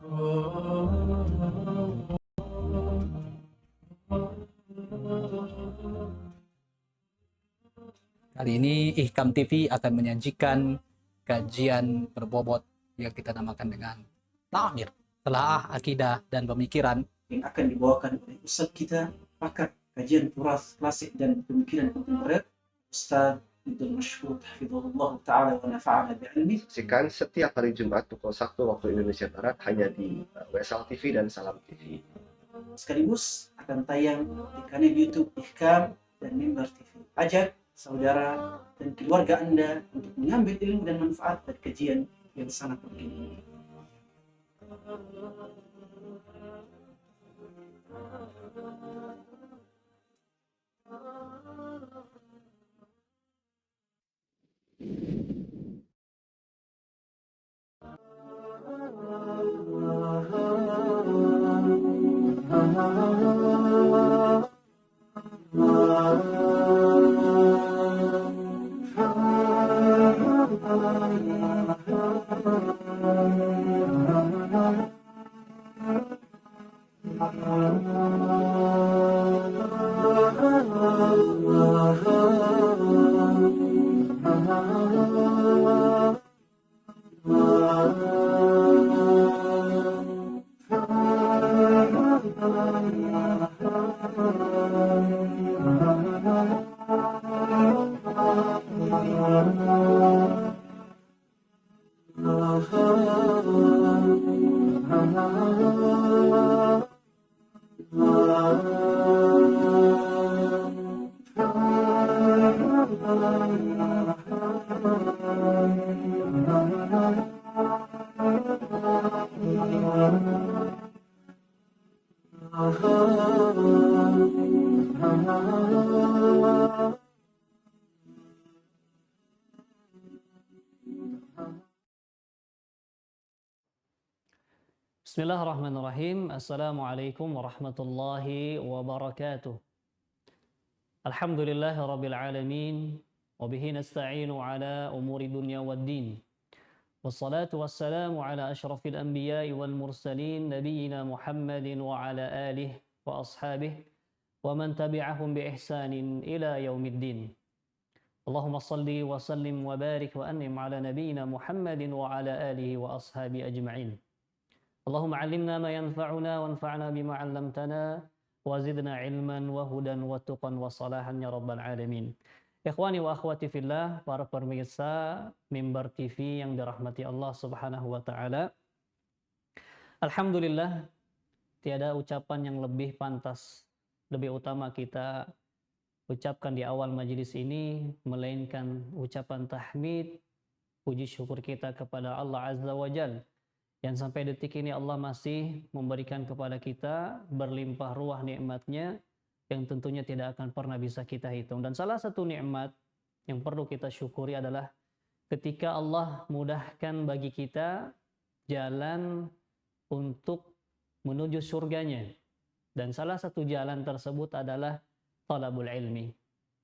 Kali ini Ihkam TV akan menyajikan kajian berbobot yang kita namakan dengan Ta'mir, Telaah Akidah dan Pemikiran, yang akan dibawakan oleh Ustaz kita, pakar kajian turas klasik dan pemikiran kontemporer, Ustaz Abdul Masyhur Hafizahullah Ta'ala wa nafa'ana bi'ilmi. Saksikan setiap hari Jumat pukul 1 waktu Indonesia Barat hanya di Wesal TV dan Salam TV. Sekaligus akan tayang di kanal YouTube Ihkam dan Mimbar TV. Ajak saudara dan keluarga Anda untuk mengambil ilmu dan manfaat dari kajian yang sangat penting ini. Bismillahirrahmanirrahim. Assalamualaikum warahmatullahi wabarakatuh. Alhamdulillahi rabbil alamin. Wabihi nasta'inu ala umuri dunya waddin. Wassalatu wassalamu ala ashrafil anbiya'i wal mursalin. Nabiyyina Muhammadin wa ala alihi wa ashabihi. Wa man tabi'ahum bi ihsanin ila yaumiddin. Allahumma salli wa sallim wa barik wa an'im ala nabiyyina Muhammadin wa ala alihi wa ashabihi ajma'in. Allahumma 'allimna ma yanfa'una wanfa'na bima 'allamtana wa zidna 'ilman wa hudan wa tuqan wa salahan ya rabbal alamin. Ikhwani wa akhwati fillah, para pemirsa Mimbar TV yang dirahmati Allah Subhanahu wa taala. Alhamdulillah, tiada ucapan yang lebih pantas, lebih utama kita ucapkan di awal majelis ini melainkan ucapan tahmid, puji syukur kita kepada Allah Azza wa Jalla. Yang sampai detik ini Allah masih memberikan kepada kita berlimpah ruah nikmatnya yang tentunya tidak akan pernah bisa kita hitung. Dan salah satu nikmat yang perlu kita syukuri adalah ketika Allah mudahkan bagi kita jalan untuk menuju surganya. Dan salah satu jalan tersebut adalah talabul ilmi.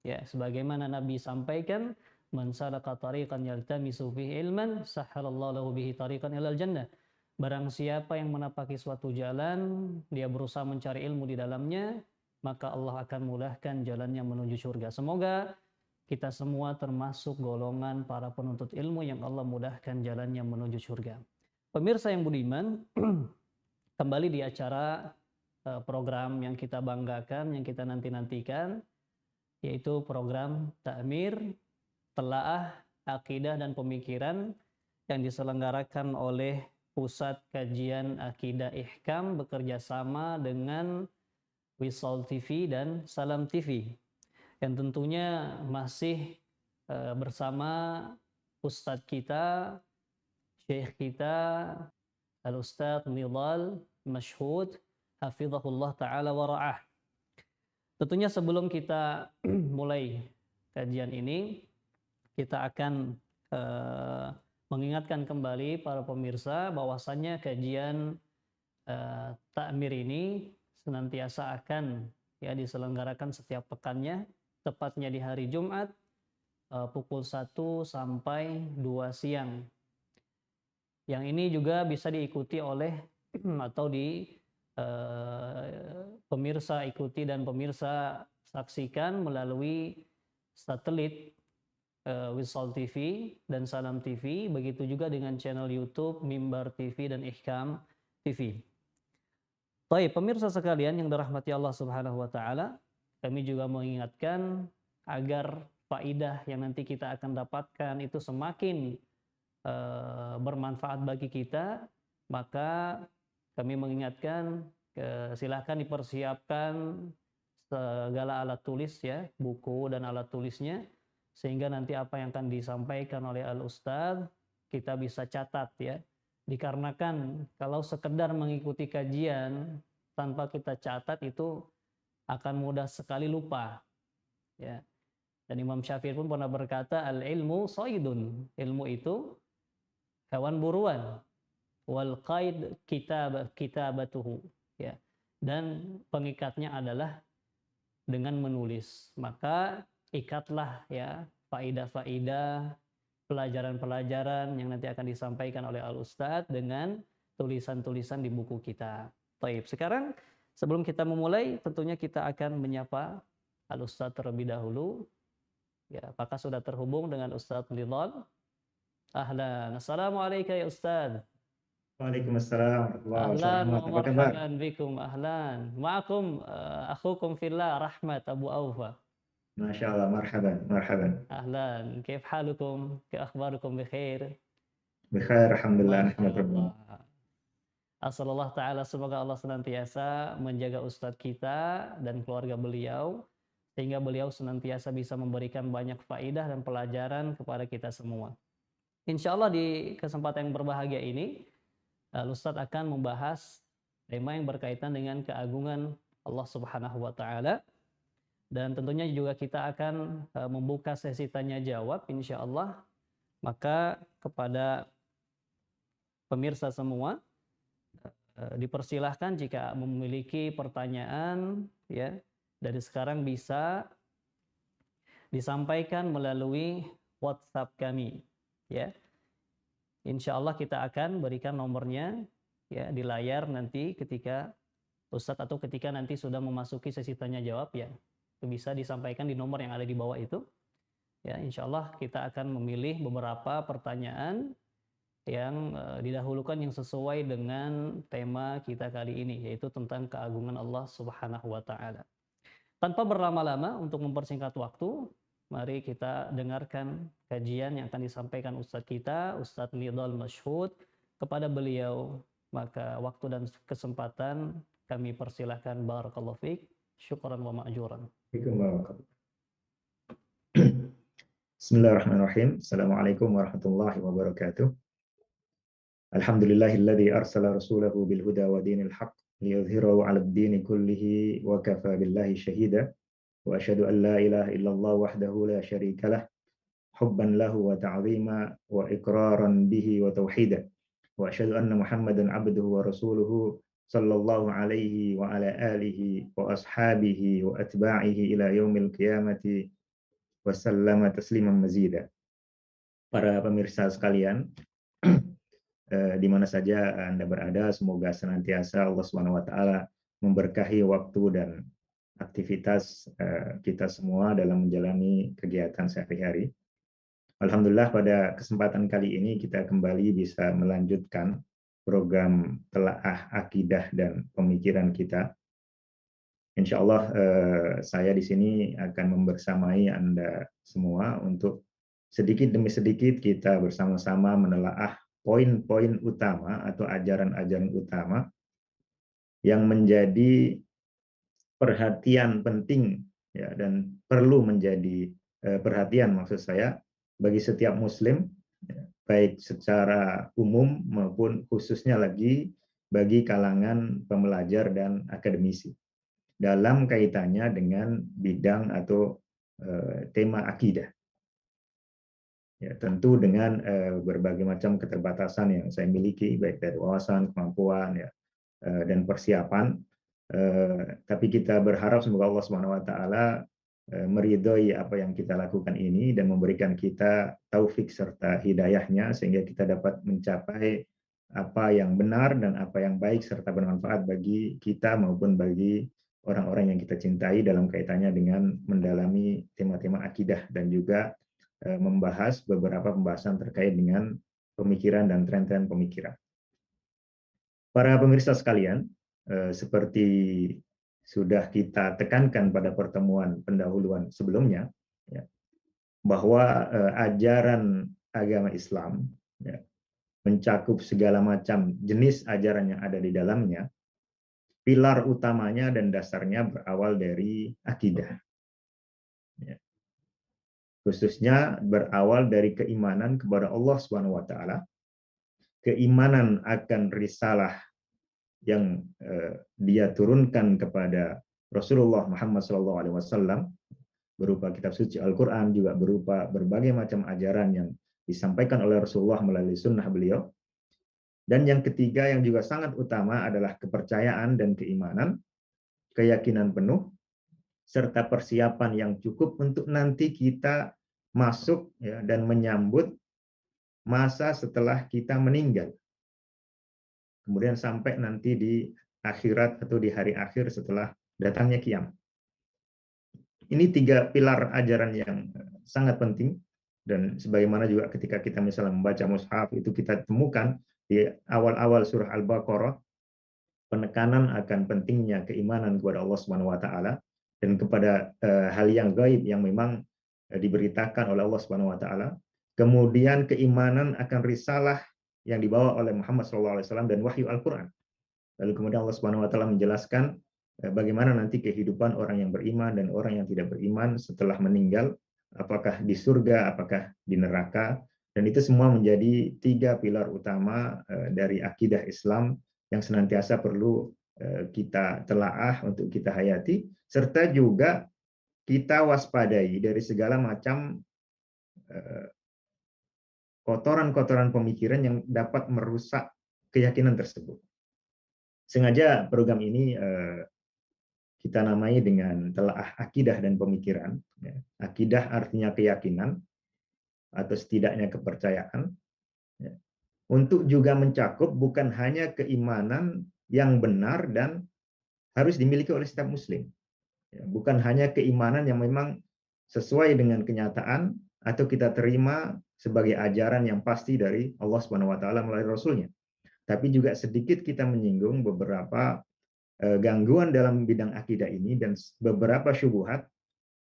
Ya, sebagaimana Nabi sampaikan, man salaka tariqan yaltamisu fihi ilman, sahhalallahu lahu bihi tariqan ilal jannah. Barang siapa yang menapaki suatu jalan, dia berusaha mencari ilmu di dalamnya, maka Allah akan mudahkan jalannya menuju surga. Semoga kita semua termasuk golongan para penuntut ilmu yang Allah mudahkan jalannya menuju surga. Pemirsa yang budiman, kembali di acara program yang kita banggakan, yang kita nanti-nantikan, yaitu program Ta'mir, Telaah, Akidah dan Pemikiran yang diselenggarakan oleh Pusat Kajian Akidah Ihkam bekerja sama dengan Wisal TV dan Salam TV, yang tentunya masih bersama Ustadz kita, Syekh kita, Al-Ustadz Nidhal Masyhud Hafizahullah Ta'ala wa ra'ah. Tentunya sebelum kita mulai kajian ini, kita akan mengingatkan kembali para pemirsa bahwasannya kajian Ta'mir ini senantiasa akan diselenggarakan setiap pekannya, tepatnya di hari Jumat pukul 1 sampai 2 siang. Yang ini juga bisa diikuti oleh atau pemirsa ikuti dan pemirsa saksikan melalui satelit Wisal TV dan Salam TV, begitu juga dengan channel YouTube Mimbar TV dan Ihkam TV. Baik, pemirsa sekalian yang dirahmati Allah Subhanahu wa taala, kami juga mengingatkan agar faidah yang nanti kita akan dapatkan itu semakin bermanfaat bagi kita, maka kami mengingatkan silahkan dipersiapkan segala alat tulis ya, buku dan alat tulisnya, sehingga nanti apa yang akan disampaikan oleh Al-Ustadz kita bisa catat ya. Dikarenakan kalau sekedar mengikuti kajian tanpa kita catat itu akan mudah sekali lupa ya. Dan Imam Syafi'i pun pernah berkata, al-ilmu saydun, ilmu itu hewan buruan, wal qaid kitabatuhu ya. Dan pengikatnya adalah dengan menulis. Maka ikatlah ya faidah-faidah, pelajaran-pelajaran yang nanti akan disampaikan oleh Al-Ustadz dengan tulisan-tulisan di buku kita. Baik, sekarang sebelum kita memulai tentunya kita akan menyapa Al-Ustadz terlebih dahulu. Ya, apakah sudah terhubung dengan Ustadz Ridwan? Ahlan. Assalamualaikum ya Ustadz. Waalaikumsalam warahmatullahi Ahlan wa wabarakatuh. Apa kabar? marhaban bikum. Ahlan. Ma'akum akhukum fillah Rahmat Abu Aufa. Masya Allah, marhaban, marhaban. أهلا كيف حالكم؟ كيف أخباركم بخير؟ Bikhair, Masya alhamdulillah, nahmadulillah. Allah. Asalullah Ta'ala semoga Allah senantiasa menjaga Ustadz kita dan keluarga beliau, sehingga beliau senantiasa bisa memberikan banyak faidah dan pelajaran kepada kita semua. Insya Allah di kesempatan yang berbahagia ini, Ustadz akan membahas tema yang berkaitan dengan keagungan Allah Subhanahu wa Ta'ala. Dan tentunya juga kita akan membuka sesi tanya jawab insya Allah. Maka kepada pemirsa semua dipersilahkan jika memiliki pertanyaan ya dari sekarang bisa disampaikan melalui WhatsApp kami ya. Insya Allah kita akan berikan nomornya ya di layar nanti ketika Ustadz atau ketika nanti sudah memasuki sesi tanya jawab ya. Itu bisa disampaikan di nomor yang ada di bawah itu. Ya, insya Allah kita akan memilih beberapa pertanyaan yang didahulukan yang sesuai dengan tema kita kali ini, yaitu tentang keagungan Allah Subhanahu wa Ta'ala. Tanpa berlama-lama, untuk mempersingkat waktu, mari kita dengarkan kajian yang akan disampaikan Ustadz kita, Ustadz Nidal Masyhud. Kepada beliau, maka waktu dan kesempatan kami persilahkan. Barakallahu fiik. Syukran wa ma'juran. Bismillahirrahmanirrahim. Assalamualaikum warahmatullahi wabarakatuh. Alhamdulillahilladzi arsala rasulahu bil huda wa dinil haqq liyudhhirahu 'alad dini kullihi wa kafa billahi syahida. Wa asyhadu an la ilaha illallah wahdahu la syarikalah hubban lahu wa ta'zima wa iqraran bihi wa tauhida. Wa asyhadu anna Muhammadan 'abduhu wa rasuluhu sallallahu alaihi wa ala alihi wa ashabihi wa atba'ihi ila yaumil qiyamati wa sallama tasliman mazida. Para pemirsa sekalian, di mana saja Anda berada, semoga senantiasa Allah Subhanahu wa taala memberkahi waktu dan aktivitas kita semua dalam menjalani kegiatan sehari-hari. Alhamdulillah pada kesempatan kali ini kita kembali bisa melanjutkan program telaah akidah dan pemikiran kita. Insya Allah saya di sini akan membersamai Anda semua untuk sedikit demi sedikit kita bersama-sama menelaah poin-poin utama atau ajaran-ajaran utama yang menjadi perhatian penting ya, dan perlu menjadi perhatian maksud saya bagi setiap muslim ya, baik secara umum maupun khususnya lagi bagi kalangan pembelajar dan akademisi dalam kaitannya dengan bidang atau tema akidah. Ya, tentu dengan berbagai macam keterbatasan yang saya miliki baik dari wawasan, kemampuan ya, dan persiapan, tapi kita berharap semoga Allah Subhanahu wa taala meridhoi apa yang kita lakukan ini dan memberikan kita taufik serta hidayahnya sehingga kita dapat mencapai apa yang benar dan apa yang baik serta bermanfaat bagi kita maupun bagi orang-orang yang kita cintai dalam kaitannya dengan mendalami tema-tema akidah dan juga membahas beberapa pembahasan terkait dengan pemikiran dan tren-tren pemikiran. Para pemirsa sekalian, seperti sudah kita tekankan pada pertemuan pendahuluan sebelumnya, ya, bahwa ajaran agama Islam ya, mencakup segala macam jenis ajaran yang ada di dalamnya. Pilar utamanya dan dasarnya berawal dari akidah. Ya. Khususnya berawal dari keimanan kepada Allah SWT, keimanan akan risalah yang dia turunkan kepada Rasulullah Muhammad SAW berupa kitab suci Al-Quran, juga berupa berbagai macam ajaran yang disampaikan oleh Rasulullah melalui sunnah beliau. Dan yang ketiga yang juga sangat utama adalah kepercayaan dan keimanan, keyakinan penuh, serta persiapan yang cukup untuk nanti kita masuk ya, dan menyambut masa setelah kita meninggal. Kemudian sampai nanti di akhirat atau di hari akhir setelah datangnya kiamat. Ini 3 pilar ajaran yang sangat penting, dan sebagaimana juga ketika kita misalnya membaca mushaf itu kita temukan di awal-awal surah Al-Baqarah penekanan akan pentingnya keimanan kepada Allah Subhanahu wa taala dan kepada hal yang gaib yang memang diberitakan oleh Allah Subhanahu wa taala. Kemudian keimanan akan risalah yang dibawa oleh Muhammad SAW dan wahyu Al-Qur'an. Lalu kemudian Allah Subhanahu wa taala menjelaskan bagaimana nanti kehidupan orang yang beriman dan orang yang tidak beriman setelah meninggal, apakah di surga, apakah di neraka, dan itu semua menjadi 3 pilar utama dari akidah Islam yang senantiasa perlu kita telaah untuk kita hayati, serta juga kita waspadai dari segala macam kotoran-kotoran pemikiran yang dapat merusak keyakinan tersebut. Sengaja program ini kita namai dengan telaah akidah dan pemikiran. Akidah artinya keyakinan atau setidaknya kepercayaan, untuk juga mencakup bukan hanya keimanan yang benar dan harus dimiliki oleh setiap muslim. Bukan hanya keimanan yang memang sesuai dengan kenyataan atau kita terima sebagai ajaran yang pasti dari Allah Subhanahu wa taala melalui Rasulnya. Tapi juga sedikit kita menyinggung beberapa gangguan dalam bidang akidah ini dan beberapa syubhat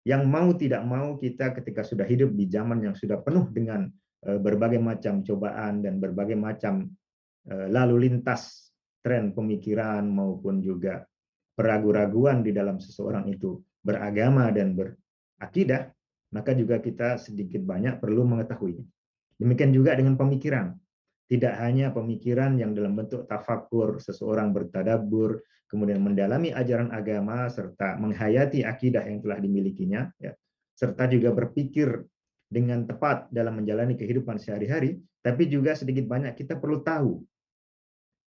yang mau tidak mau kita ketika sudah hidup di zaman yang sudah penuh dengan berbagai macam cobaan dan berbagai macam lalu lintas tren pemikiran maupun juga keraguan-raguan di dalam seseorang itu beragama dan berakidah, maka juga kita sedikit banyak perlu mengetahuinya. Demikian juga dengan pemikiran. Tidak hanya pemikiran yang dalam bentuk tafakur, seseorang bertadabbur, kemudian mendalami ajaran agama, serta menghayati akidah yang telah dimilikinya, ya, serta juga berpikir dengan tepat dalam menjalani kehidupan sehari-hari, tapi juga sedikit banyak kita perlu tahu.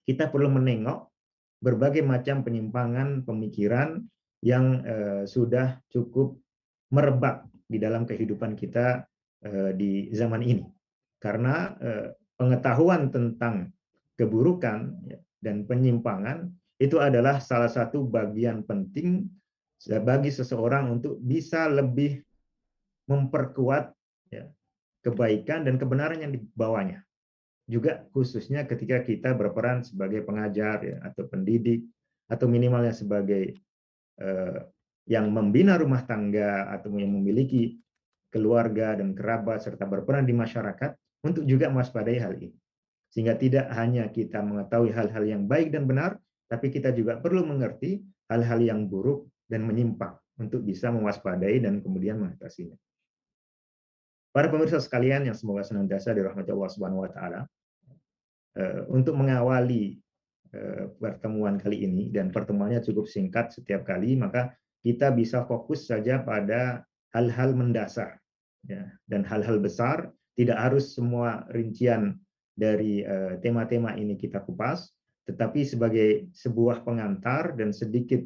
Kita perlu menengok berbagai macam penyimpangan pemikiran yang sudah cukup merebak di dalam kehidupan kita di zaman ini. Karena pengetahuan tentang keburukan dan penyimpangan itu adalah salah satu bagian penting bagi seseorang untuk bisa lebih memperkuat kebaikan dan kebenaran yang dibawanya. Juga khususnya ketika kita berperan sebagai pengajar atau pendidik atau minimalnya sebagai yang membina rumah tangga atau yang memiliki keluarga dan kerabat serta berperan di masyarakat untuk juga mewaspadai hal ini. Sehingga tidak hanya kita mengetahui hal-hal yang baik dan benar, tapi kita juga perlu mengerti hal-hal yang buruk dan menyimpang untuk bisa mewaspadai dan kemudian mengatasinya. Para pemirsa sekalian yang semoga senantiasa dirahmati Allah Subhanahu wa taala, untuk mengawali pertemuan kali ini, dan pertemuannya cukup singkat setiap kali, maka kita bisa fokus saja pada hal-hal mendasar dan hal-hal besar. Tidak harus semua rincian dari tema-tema ini kita kupas, tetapi sebagai sebuah pengantar dan sedikit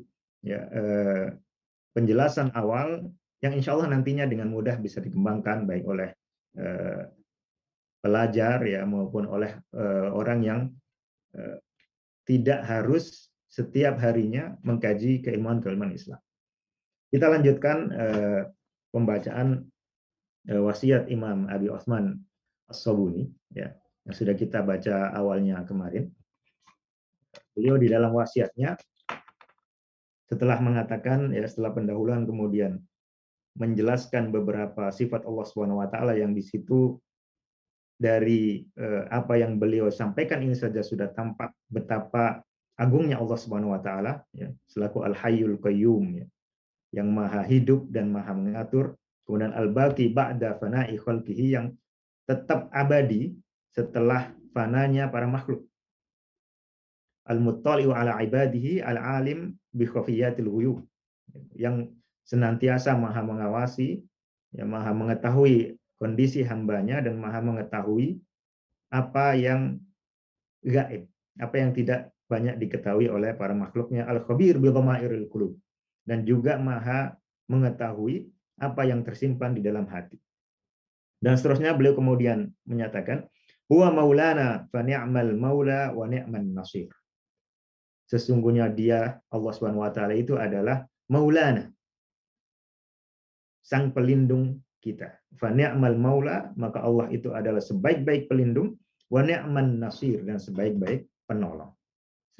penjelasan awal yang insya Allah nantinya dengan mudah bisa dikembangkan baik oleh pelajar maupun oleh orang yang tidak harus setiap harinya mengkaji keilmuan-keilmuan Islam. Kita lanjutkan pembacaan wasiat Imam Abi Utsman As-Sabuni, ya, yang sudah kita baca awalnya kemarin. Beliau di dalam wasiatnya setelah mengatakan, ya, setelah pendahuluan kemudian menjelaskan beberapa sifat Allah Subhanahu wa taala yang di situ dari apa yang beliau sampaikan ini saja sudah tampak betapa agungnya Allah Subhanahu wa taala, ya, selaku Al-Hayyul Qayyum, ya, yang maha hidup dan maha mengatur, kemudian Al-Baqi ba'da fana'i khalqihi, yang tetap abadi setelah fananya para makhluk, Al-Muttali'u ala ibadihi al-alim bi khafiyatil ghuyub, yang senantiasa maha mengawasi, ya, maha mengetahui kondisi hambanya dan maha mengetahui apa yang gaib, apa yang tidak banyak diketahui oleh para makhluknya. Al-Khabir bi dhamairil qulub, dan juga maha mengetahui apa yang tersimpan di dalam hati. Dan seterusnya beliau kemudian menyatakan, huwa maulana fa ni'mal maula wa ni'man nasir. Sesungguhnya dia, Allah Subhanahu wa taala itu adalah maulana, sang pelindung kita. Fa ni'mal maula, maka Allah itu adalah sebaik-baik pelindung, wa ni'man nasir, dan sebaik-baik penolong.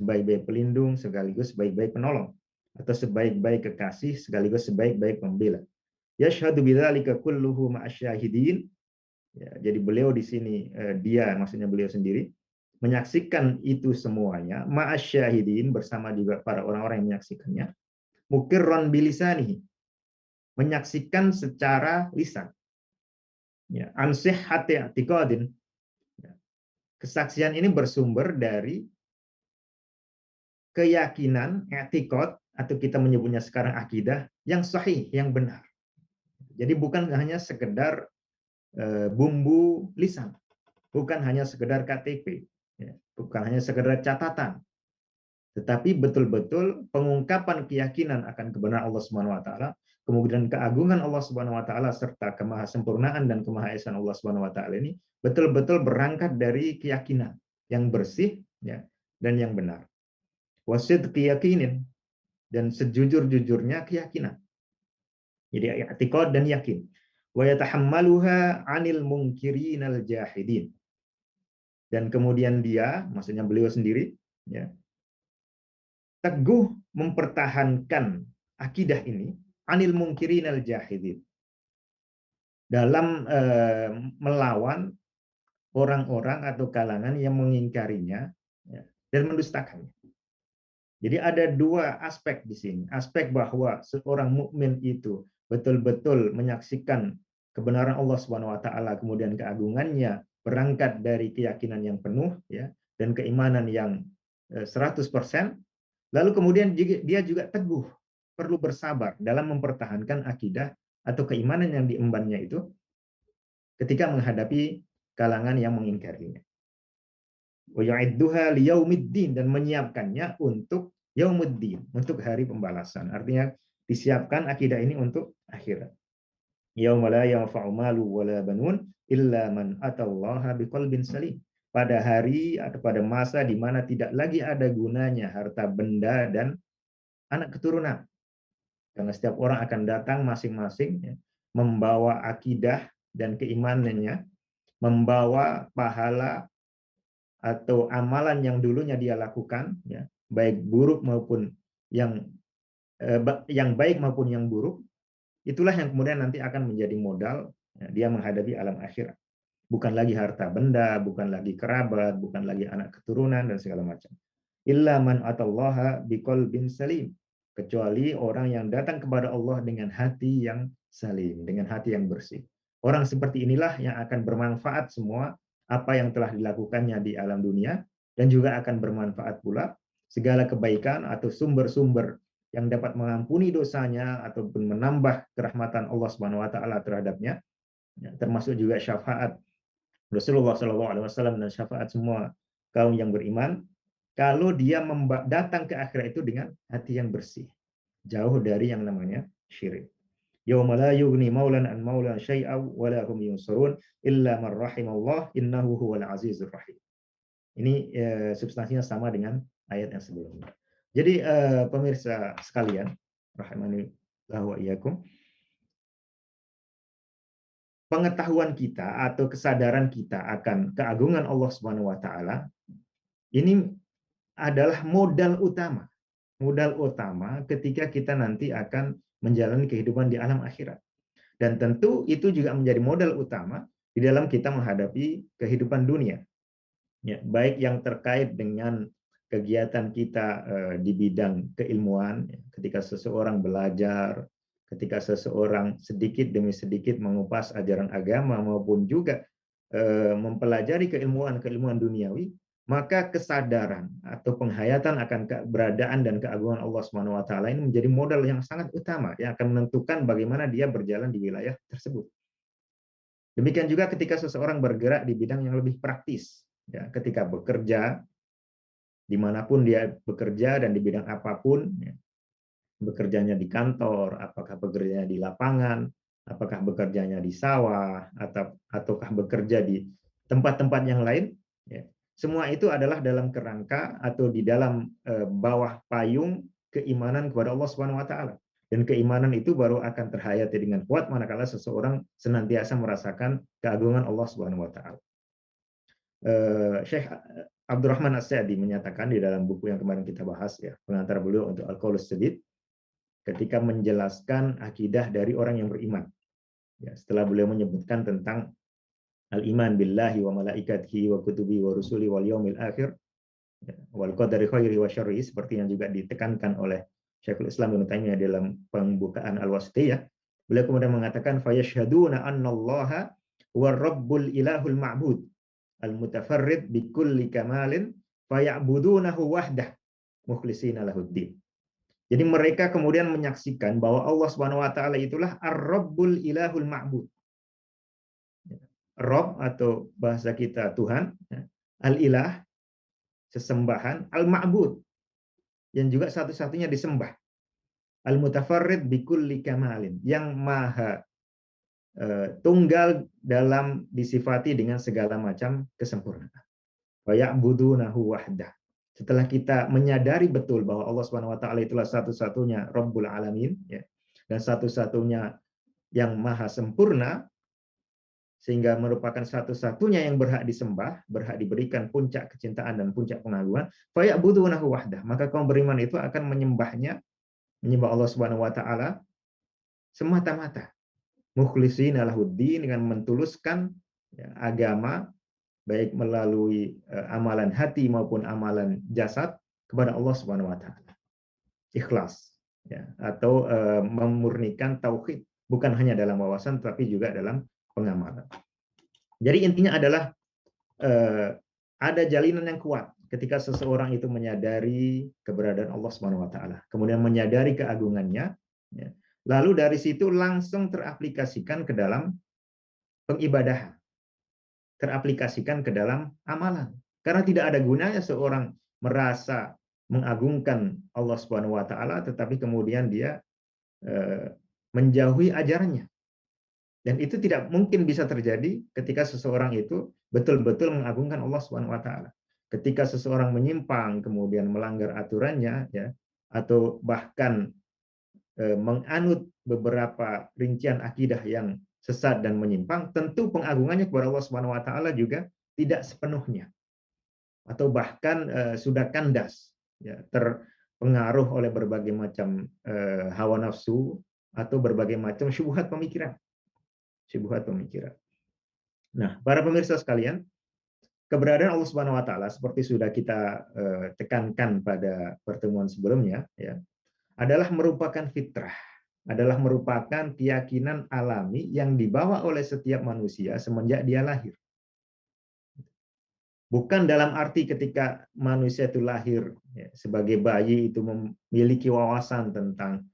Sebaik-baik pelindung sekaligus sebaik-baik penolong, atau sebaik-baik kekasih sekaligus sebaik-baik pembela. Yashhadu bidzalika kulluhu ma'asyahidin. Ya, jadi beliau di sini, dia maksudnya beliau sendiri, menyaksikan itu semuanya, ma'asyahidin, bersama juga para orang-orang yang menyaksikannya, mukirron bilisanihi, menyaksikan secara lisan, ya, ansih hati i'tiqadin. Kesaksian ini bersumber dari keyakinan, i'tiqad, atau kita menyebutnya sekarang akidah, yang sahih, yang benar. Jadi bukan hanya sekedar bumbu lisan, bukan hanya sekedar KTP, ya, bukan hanya sekedar catatan, tetapi betul-betul pengungkapan keyakinan akan kebenaran Allah Subhanahu wa taala, kemudian keagungan Allah Subhanahu wa taala serta kemahasempurnaan dan kemahaesaan Allah Subhanahu wa taala ini betul-betul berangkat dari keyakinan yang bersih, ya, dan yang benar. Wasid keyakinin, dan sejujur-jujurnya keyakinan. Jadi i'tiqad dan yakin. Wa yatahammaluha 'anil munkirinal jahidin. Dan kemudian dia, maksudnya beliau sendiri, ya, teguh mempertahankan akidah ini 'anil munkirinal jahidin, dalam melawan orang-orang atau kalangan yang mengingkarinya, ya, dan mendustakannya. Jadi ada dua aspek di sini. Aspek bahwa seorang mukmin itu betul-betul menyaksikan kebenaran Allah Subhanahu wa taala, kemudian keagungannya berangkat dari keyakinan yang penuh, ya, dan keimanan yang 100%. Lalu kemudian dia juga teguh, perlu bersabar dalam mempertahankan akidah atau keimanan yang diembannya itu ketika menghadapi kalangan yang mengingkarinya. Wa yu'idduha liyaumiddin, dan menyiapkannya untuk yaumuddin, untuk hari pembalasan. Artinya disiapkan akidah ini untuk akhirat. Yauma la yanfa'u malu wala banun illa man atallaha biqalbin salim. Pada hari atau pada masa di mana tidak lagi ada gunanya harta benda dan anak keturunan. Karena setiap orang akan datang masing-masing, ya, membawa akidah dan keimanannya, membawa pahala atau amalan yang dulunya dia lakukan, ya, baik buruk maupun yang baik maupun yang buruk, itulah yang kemudian nanti akan menjadi modal, ya, dia menghadapi alam akhirat. Bukan lagi harta benda, bukan lagi kerabat, bukan lagi anak keturunan dan segala macam. Illa man atallaha biqalbin salim, kecuali orang yang datang kepada Allah dengan hati yang salim, dengan hati yang bersih. Orang seperti inilah yang akan bermanfaat semua apa yang telah dilakukannya di alam dunia, dan juga akan bermanfaat pula segala kebaikan atau sumber-sumber yang dapat mengampuni dosanya ataupun menambah kerahmatan Allah Subhanahu wa taala terhadapnya, ya, termasuk juga syafaat Rasulullah SAW dan syafaat semua kaum yang beriman, kalau dia datang ke akhirat itu dengan hati yang bersih, jauh dari yang namanya syirik. Yauma la yughni maulan an maulan syai'aw wa la hum yunsarun illa man rahimallah innahu huwal azizur rahim. Ini substansinya sama dengan ayat yang sebelumnya. Jadi pemirsa sekalian, rahimanillah wa iyyakum, pengetahuan kita atau kesadaran kita akan keagungan Allah Subhanahu wa taala ini adalah modal utama ketika kita nanti akan menjalani kehidupan di alam akhirat. Dan tentu itu juga menjadi modal utama di dalam kita menghadapi kehidupan dunia. Ya, baik yang terkait dengan kegiatan kita di bidang keilmuan, ya, ketika seseorang belajar, ketika seseorang sedikit demi sedikit mengupas ajaran agama maupun juga mempelajari keilmuan duniawi, maka kesadaran atau penghayatan akan keberadaan dan keagungan Allah Subhanahu wa taala ini menjadi modal yang sangat utama yang akan menentukan bagaimana dia berjalan di wilayah tersebut. Demikian juga ketika seseorang bergerak di bidang yang lebih praktis, ya, ketika bekerja, dimanapun dia bekerja dan di bidang apapun, ya, bekerjanya di kantor, apakah bekerjanya di lapangan, apakah bekerjanya di sawah, ataukah bekerja di tempat-tempat yang lain, ya, semua itu adalah dalam kerangka atau di dalam bawah payung keimanan kepada Allah Subhanahu wa taala. Dan keimanan itu baru akan terhayati dengan kuat manakala seseorang senantiasa merasakan keagungan Allah Subhanahu wa taala. Syekh Abdurrahman As-Sa'di menyatakan di dalam buku yang kemarin kita bahas, ya, pengantar beliau untuk Al-Qaulus Sadid, ketika menjelaskan akidah dari orang yang beriman. Ya, setelah beliau menyebutkan tentang al-iman billahi wa malaikatihi wa kutubi wa rusuli wal yaumil akhir, ya, wal qadari khairi wa syarri, seperti yang juga ditekankan oleh Syekhul Islam Ibnu Taimiyah dalam pembukaan Al-Wasithiyah, beliau kemudian mengatakan fayashhaduna annallaha huwa rabbul ilahul ma'bud al-mutafarrid bi kulli kamalin faya'budunahu wahdah mukhlishina lahuddin. Jadi mereka kemudian menyaksikan bahwa Allah Subhanahu wa taala itulah ar-rabbul ilahul ma'bud. Rabb atau bahasa kita Tuhan, al-ilah sesembahan, al-ma'bud yang juga satu-satunya disembah. Al-mutafarrid bi kulli kamalin, yang maha tunggal dalam disifati dengan segala macam kesempurnaan. Wa ya'budunahu wahdah. Setelah kita menyadari betul bahwa Allah Subhanahu wa taala itulah satu-satunya Rabbul Alamin, ya, dan satu-satunya yang maha sempurna, sehingga merupakan satu-satunya yang berhak disembah, berhak diberikan puncak kecintaan dan puncak pengagungan, fa ya'budunahu wahdah, maka kaum beriman itu akan menyembah Allah Subhanahu wa taala semata-mata. Mukhlishina lahuddin, dengan mentuluskan, ya, agama baik melalui amalan hati maupun amalan jasad kepada Allah Subhanahu wa taala. Ikhlas, ya, atau memurnikan tauhid bukan hanya dalam wawasan tapi juga dalam pengamalan. Jadi intinya adalah ada jalinan yang kuat ketika seseorang itu menyadari keberadaan Allah Subhanahu wa taala, kemudian menyadari keagungannya, ya, lalu dari situ langsung teraplikasikan ke dalam pengibadahan, teraplikasikan ke dalam amalan. Karena tidak ada gunanya seorang merasa mengagungkan Allah Subhanahu wa taala tetapi kemudian dia menjauhi ajarannya. Dan itu tidak mungkin bisa terjadi ketika seseorang itu betul-betul mengagungkan Allah Subhanahu wa taala. Ketika seseorang menyimpang kemudian melanggar aturannya, ya, atau bahkan menganut beberapa rincian akidah yang sesat dan menyimpang, tentu pengagungannya kepada Allah Subhanahu wa taala juga tidak sepenuhnya, atau bahkan sudah kandas, ya, terpengaruh oleh berbagai macam hawa nafsu atau berbagai macam syubhat pemikiran. Nah, para pemirsa sekalian, keberadaan Allah Subhanahu wa taala seperti sudah kita tekankan pada pertemuan sebelumnya, ya, adalah merupakan fitrah, adalah merupakan keyakinan alami yang dibawa oleh setiap manusia semenjak dia lahir. Bukan dalam arti ketika manusia itu lahir, ya, sebagai bayi itu memiliki wawasan tentang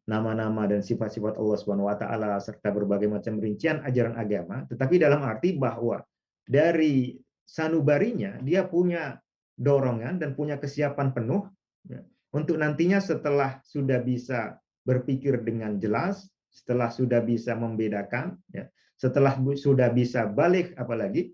nama-nama dan sifat-sifat Allah Subhanahu wa taala serta berbagai macam rincian ajaran agama, tetapi dalam arti bahwa dari sanubarinya dia punya dorongan dan punya kesiapan penuh, ya, untuk nantinya setelah sudah bisa berpikir dengan jelas, setelah sudah bisa membedakan, ya, setelah sudah bisa balik apalagi,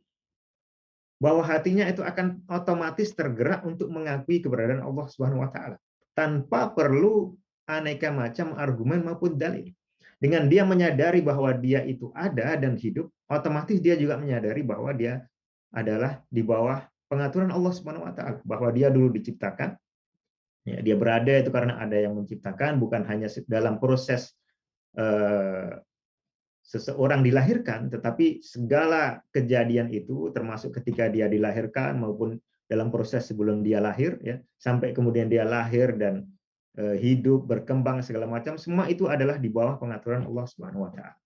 bahwa hatinya itu akan otomatis tergerak untuk mengakui keberadaan Allah Subhanahu wa taala tanpa perlu aneka macam argumen maupun dalil. Dengan dia menyadari bahwa dia itu ada dan hidup, otomatis dia juga menyadari bahwa dia adalah di bawah pengaturan Allah Subhanahu wa taala, bahwa dia dulu diciptakan, ya, dia berada itu karena ada yang menciptakan, bukan hanya dalam proses seseorang dilahirkan, tetapi segala kejadian itu termasuk ketika dia dilahirkan maupun dalam proses sebelum dia lahir, ya, sampai kemudian dia lahir dan hidup, berkembang segala macam, semua itu adalah di bawah pengaturan Allah Subhanahu wa taala.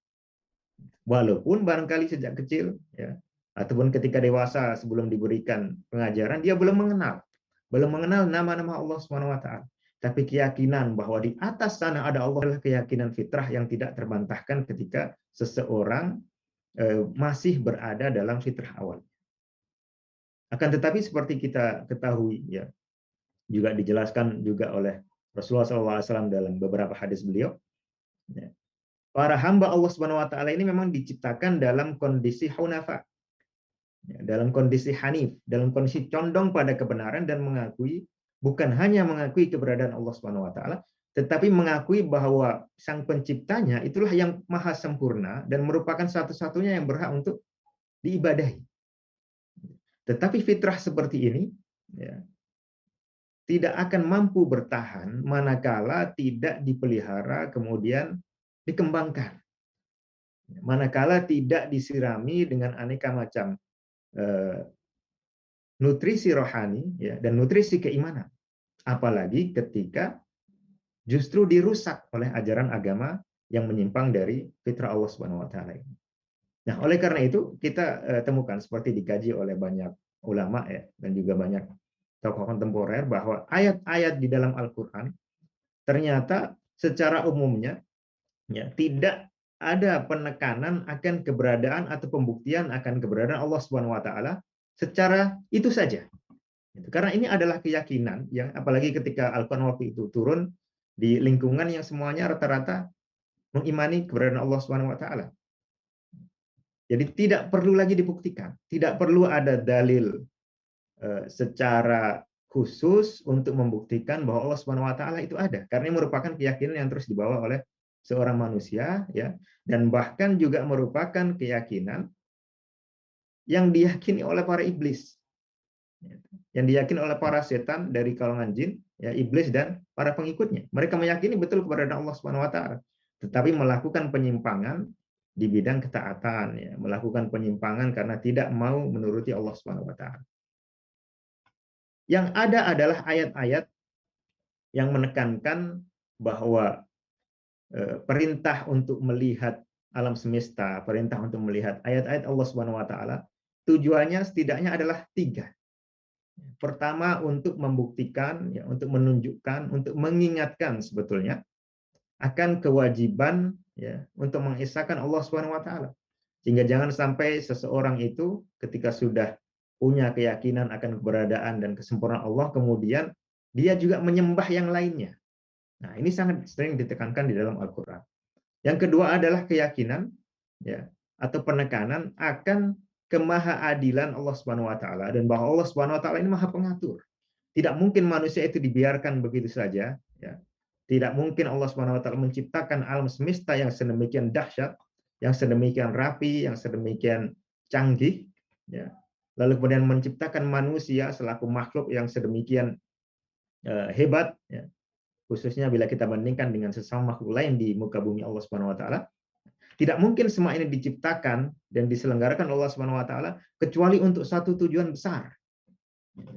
Walaupun barangkali sejak kecil, ya, ataupun ketika dewasa sebelum diberikan pengajaran, dia belum mengenal nama-nama Allah Subhanahu wa taala. Tapi keyakinan bahwa di atas sana ada Allah adalah keyakinan fitrah yang tidak terbantahkan ketika seseorang masih berada dalam fitrah awal. Akan tetapi seperti kita ketahui, ya, juga dijelaskan juga oleh Rasulullah SAW dalam beberapa hadis beliau, ya, para hamba Allah Subhanahu wa taala ini memang diciptakan dalam kondisi hunafa, ya, dalam kondisi hanif, dalam kondisi condong pada kebenaran dan mengakui, bukan hanya mengakui keberadaan Allah Subhanahu wa taala, tetapi mengakui bahwa Sang Penciptanya itulah yang maha sempurna dan merupakan satu-satunya yang berhak untuk diibadahi. Tetapi fitrah seperti ini, ya, tidak akan mampu bertahan manakala tidak dipelihara kemudian dikembangkan. Manakala tidak disirami dengan aneka macam nutrisi rohani, ya, dan nutrisi keimanan. Apalagi ketika justru dirusak oleh ajaran agama yang menyimpang dari fitrah Allah Subhanahu wa taala ini. Nah, oleh karena itu kita temukan seperti dikaji oleh banyak ulama, ya, dan juga banyak tokoh kontemporer bahwa ayat-ayat di dalam Al-Qur'an ternyata secara umumnya, ya, tidak ada penekanan akan keberadaan atau pembuktian akan keberadaan Allah Subhanahu wa taala secara itu saja. Karena ini adalah keyakinan yang apalagi ketika Al-Qur'an waktu itu turun di lingkungan yang semuanya rata-rata mengimani keberadaan Allah Subhanahu wa taala. Jadi tidak perlu lagi dibuktikan, tidak perlu ada dalil secara khusus untuk membuktikan bahwa Allah Subhanahu wa taala itu ada, karena ini merupakan keyakinan yang terus dibawa oleh seorang manusia, ya, dan bahkan juga merupakan keyakinan yang diyakini oleh para iblis, yang diyakini oleh para setan dari kalangan jin, ya, iblis dan para pengikutnya. Mereka meyakini betul keberadaan Allah Subhanahu wa taala, tetapi melakukan penyimpangan di bidang ketaatan, ya, melakukan penyimpangan karena tidak mau menuruti Allah Subhanahu wa taala. Yang ada adalah ayat-ayat yang menekankan bahwa perintah untuk melihat alam semesta, perintah untuk melihat ayat-ayat Allah Subhanahu wa taala, tujuannya setidaknya adalah 3. Pertama, untuk membuktikan, ya, untuk menunjukkan, untuk mengingatkan sebetulnya akan kewajiban, ya, untuk mengesahkan Allah Subhanahu wa taala. Sehingga jangan sampai seseorang itu ketika sudah punya keyakinan akan keberadaan dan kesempurnaan Allah, kemudian dia juga menyembah yang lainnya. Nah, ini sangat sering ditekankan di dalam Al-Qur'an. Yang kedua adalah keyakinan, ya, atau penekanan akan kemahaadilan Allah Subhanahu wa taala dan bahwa Allah Subhanahu wa taala ini Maha Pengatur. Tidak mungkin manusia itu dibiarkan begitu saja, ya. Tidak mungkin Allah Subhanahu wa taala menciptakan alam semesta yang sedemikian dahsyat, yang sedemikian rapi, yang sedemikian canggih, ya. Lalu kemudian menciptakan manusia selaku makhluk yang sedemikian hebat, ya, khususnya bila kita bandingkan dengan sesama makhluk lain di muka bumi Allah Subhanahu wa taala. Tidak mungkin semua ini diciptakan dan diselenggarakan Allah Subhanahu wa taala kecuali untuk satu tujuan besar,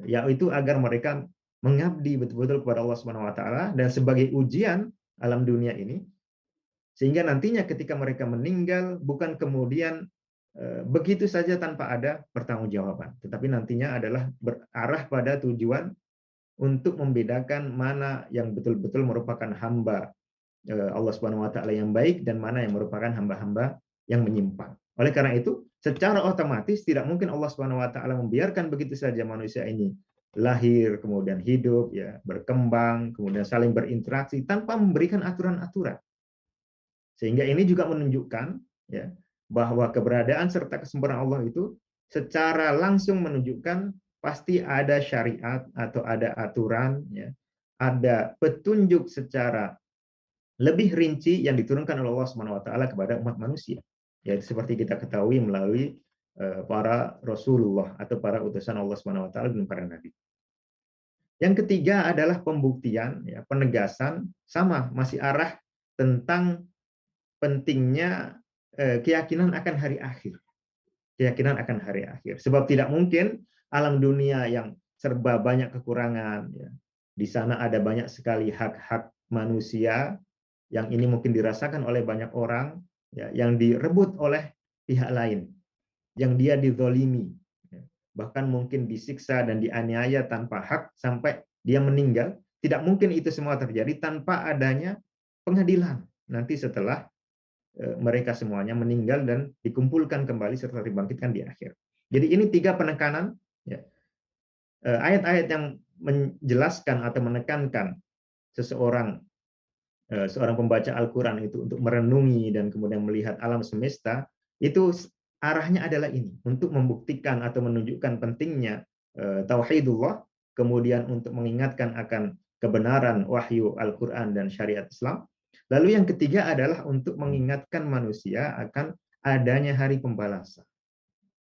yaitu agar mereka mengabdi betul-betul kepada Allah Subhanahu wa taala dan sebagai ujian alam dunia ini, sehingga nantinya ketika mereka meninggal bukan kemudian begitu saja tanpa ada pertanggungjawaban, tetapi nantinya adalah berarah pada tujuan untuk membedakan mana yang betul-betul merupakan hamba Allah Subhanahu wa taala yang baik dan mana yang merupakan hamba-hamba yang menyimpang. Oleh karena itu, secara otomatis tidak mungkin Allah Subhanahu wa taala membiarkan begitu saja manusia ini lahir, kemudian hidup, ya, berkembang, kemudian saling berinteraksi tanpa memberikan aturan-aturan. Sehingga ini juga menunjukkan, ya, bahwa keberadaan serta kesempurnaan Allah itu secara langsung menunjukkan pasti ada syariat atau ada aturan, ya, ada petunjuk secara lebih rinci yang diturunkan oleh Allah Subhanahu wa taala kepada umat manusia. Ya, seperti kita ketahui melalui para Rasulullah atau para utusan Allah Subhanahu wa taala dan para nabi. Yang ketiga adalah pembuktian, ya, penegasan, sama masih arah tentang pentingnya keyakinan akan hari akhir. Keyakinan akan hari akhir. Sebab tidak mungkin alam dunia yang serba banyak kekurangan, ya, di sana ada banyak sekali hak-hak manusia yang ini mungkin dirasakan oleh banyak orang, ya, yang direbut oleh pihak lain, yang dia dizolimi, ya, bahkan mungkin disiksa dan dianiaya tanpa hak sampai dia meninggal. Tidak mungkin itu semua terjadi tanpa adanya pengadilan nanti setelah mereka semuanya meninggal dan dikumpulkan kembali serta dibangkitkan di akhir. Jadi ini 3 penekanan, ya, ayat-ayat yang menjelaskan atau menekankan seorang pembaca Al-Quran itu untuk merenungi dan kemudian melihat alam semesta, itu arahnya adalah ini, untuk membuktikan atau menunjukkan pentingnya tauhidullah, kemudian untuk mengingatkan akan kebenaran wahyu Al-Quran dan syariat Islam. Lalu yang ketiga adalah untuk mengingatkan manusia akan adanya hari pembalasan.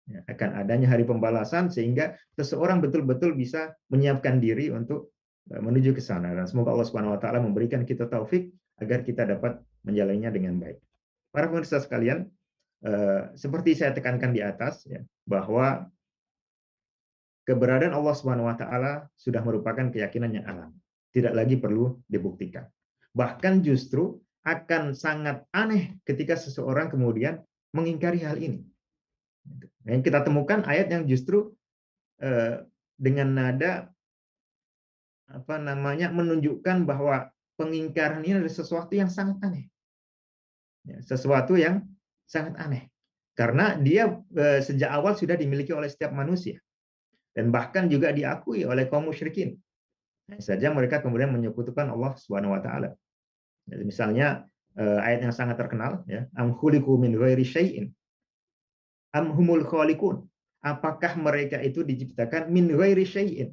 Ya, akan adanya hari pembalasan sehingga seseorang betul-betul bisa menyiapkan diri untuk menuju ke sana. Dan semoga Allah Subhanahu wa taala memberikan kita taufik agar kita dapat menjalannya dengan baik. Para pemirsa sekalian, seperti saya tekankan di atas, ya, bahwa keberadaan Allah Subhanahu wa taala sudah merupakan keyakinan yang alami. Tidak lagi perlu dibuktikan. Bahkan justru akan sangat aneh ketika seseorang kemudian mengingkari hal ini. Yang kita temukan ayat yang justru dengan nada menunjukkan bahwa pengingkaran ini adalah sesuatu yang sangat aneh. Ya, sesuatu yang sangat aneh. Karena dia sejak awal sudah dimiliki oleh setiap manusia. Dan bahkan juga diakui oleh kaum musyrikin. Hanya saja mereka kemudian menyekutukan Allah Subhanahu wa taala. Jadi misalnya ayat yang sangat terkenal, ya, am khuliqu min ghairi syai'in am humul khaliqun. Apakah mereka itu diciptakan min ghairi syai'in?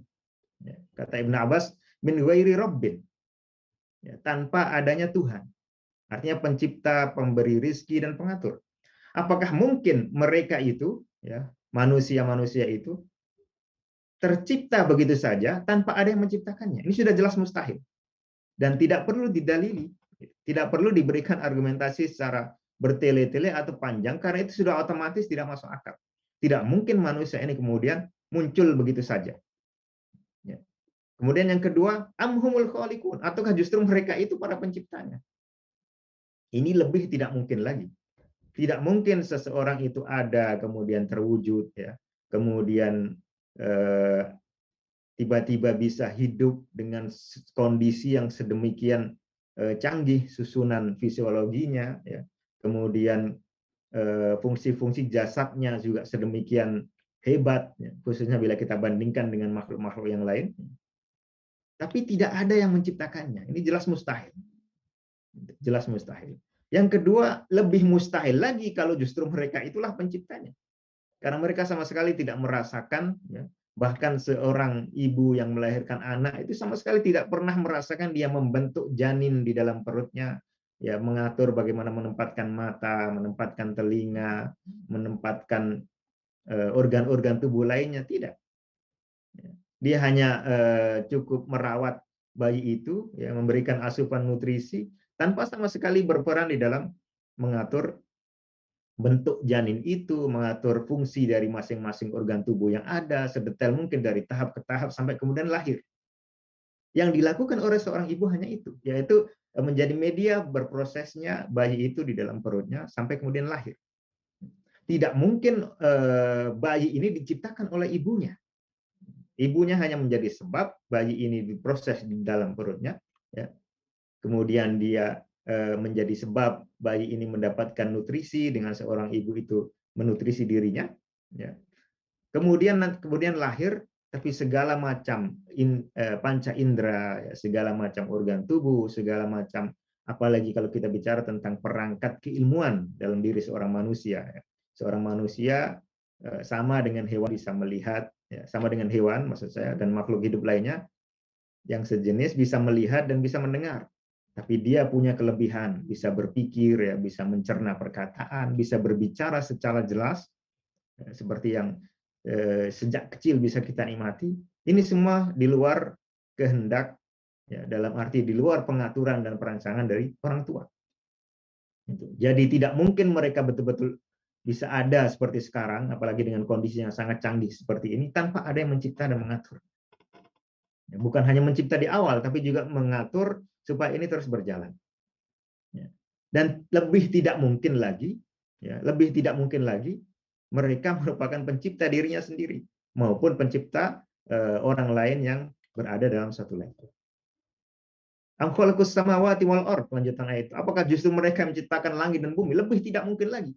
Ya, kata Ibnu Abbas, min ghairi rabbin. Ya, tanpa adanya Tuhan. Artinya pencipta, pemberi rizki dan pengatur. Apakah mungkin mereka itu, ya, manusia-manusia itu tercipta begitu saja tanpa ada yang menciptakannya? Ini sudah jelas mustahil. Dan tidak perlu didalili, tidak perlu diberikan argumentasi secara bertele-tele atau panjang, karena itu sudah otomatis tidak masuk akal. Tidak mungkin manusia ini kemudian muncul begitu saja. Ya. Kemudian yang kedua, amhumul khaliqun, ataukah justru mereka itu para penciptanya? Ini lebih tidak mungkin lagi. Tidak mungkin seseorang itu ada kemudian terwujud, ya, kemudian tiba-tiba bisa hidup dengan kondisi yang sedemikian canggih susunan fisiologinya, ya, kemudian fungsi-fungsi jasadnya juga sedemikian hebat, ya, khususnya bila kita bandingkan dengan makhluk-makhluk yang lain. Tapi tidak ada yang menciptakannya. Ini jelas mustahil. Jelas mustahil. Yang kedua, lebih mustahil lagi kalau justru mereka itulah penciptanya. Karena mereka sama sekali tidak merasakan, ya, bahkan seorang ibu yang melahirkan anak itu sama sekali tidak pernah merasakan dia membentuk janin di dalam perutnya, ya, mengatur bagaimana menempatkan mata, menempatkan telinga, menempatkan organ-organ tubuh lainnya, tidak. Dia hanya cukup merawat bayi itu, ya, memberikan asupan nutrisi tanpa sama sekali berperan di dalam mengatur bentuk janin itu, mengatur fungsi dari masing-masing organ tubuh yang ada, sedetail mungkin dari tahap ke tahap sampai kemudian lahir. Yang dilakukan oleh seorang ibu hanya itu, yaitu menjadi media berprosesnya bayi itu di dalam perutnya sampai kemudian lahir. Tidak mungkin bayi ini diciptakan oleh ibunya. Ibunya hanya menjadi sebab bayi ini diproses di dalam perutnya, ya. Kemudian dia menjadi sebab bayi ini mendapatkan nutrisi dengan seorang ibu itu menutrisi dirinya, ya. Kemudian lahir, tapi segala macam panca indera, ya, segala macam organ tubuh, segala macam, apalagi kalau kita bicara tentang perangkat keilmuan dalam diri seorang manusia, ya. Seorang manusia sama dengan hewan bisa melihat, ya, sama dengan hewan maksud saya dan makhluk hidup lainnya yang sejenis bisa melihat dan bisa mendengar. Tapi dia punya kelebihan, bisa berpikir, ya, bisa mencerna perkataan, bisa berbicara secara jelas, seperti yang sejak kecil bisa kita nikmati. Ini semua di luar kehendak, ya, dalam arti di luar pengaturan dan perancangan dari orang tua. Jadi tidak mungkin mereka betul-betul bisa ada seperti sekarang, apalagi dengan kondisi yang sangat canggih seperti ini, tanpa ada yang mencipta dan mengatur. Bukan hanya mencipta di awal, tapi juga mengatur supaya ini terus berjalan. Dan lebih tidak mungkin lagi, ya, lebih tidak mungkin lagi mereka merupakan pencipta dirinya sendiri maupun pencipta orang lain yang berada dalam satu level. Am khalaqus samawati wal ard, lanjutan ayat itu. Apakah justru mereka menciptakan langit dan bumi? Lebih tidak mungkin lagi.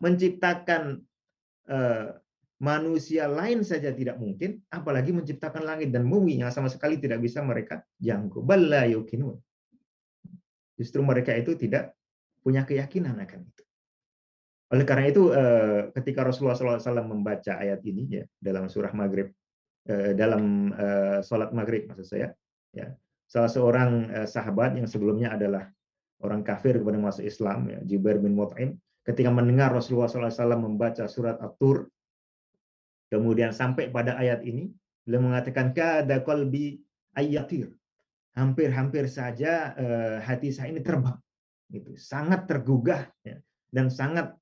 Menciptakan manusia lain saja tidak mungkin, apalagi menciptakan langit dan bumi yang sama sekali tidak bisa mereka jangkau. Bal la yuqinun. Justru mereka itu tidak punya keyakinan akan itu. Oleh karena itu, ketika Rasulullah SAW membaca ayat ini, ya, dalam surah Maghrib, dalam sholat Maghrib maksud saya, ya, salah seorang sahabat yang sebelumnya adalah orang kafir kepada masuk Islam, ya, Jubair bin Mut'im, ketika mendengar Rasulullah SAW membaca surat At-Tur, kemudian sampai pada ayat ini, beliau mengatakan kada qalbi ayyatir. Hampir-hampir saja hati saya ini terbang. Gitu. Sangat tergugah, ya, dan sangat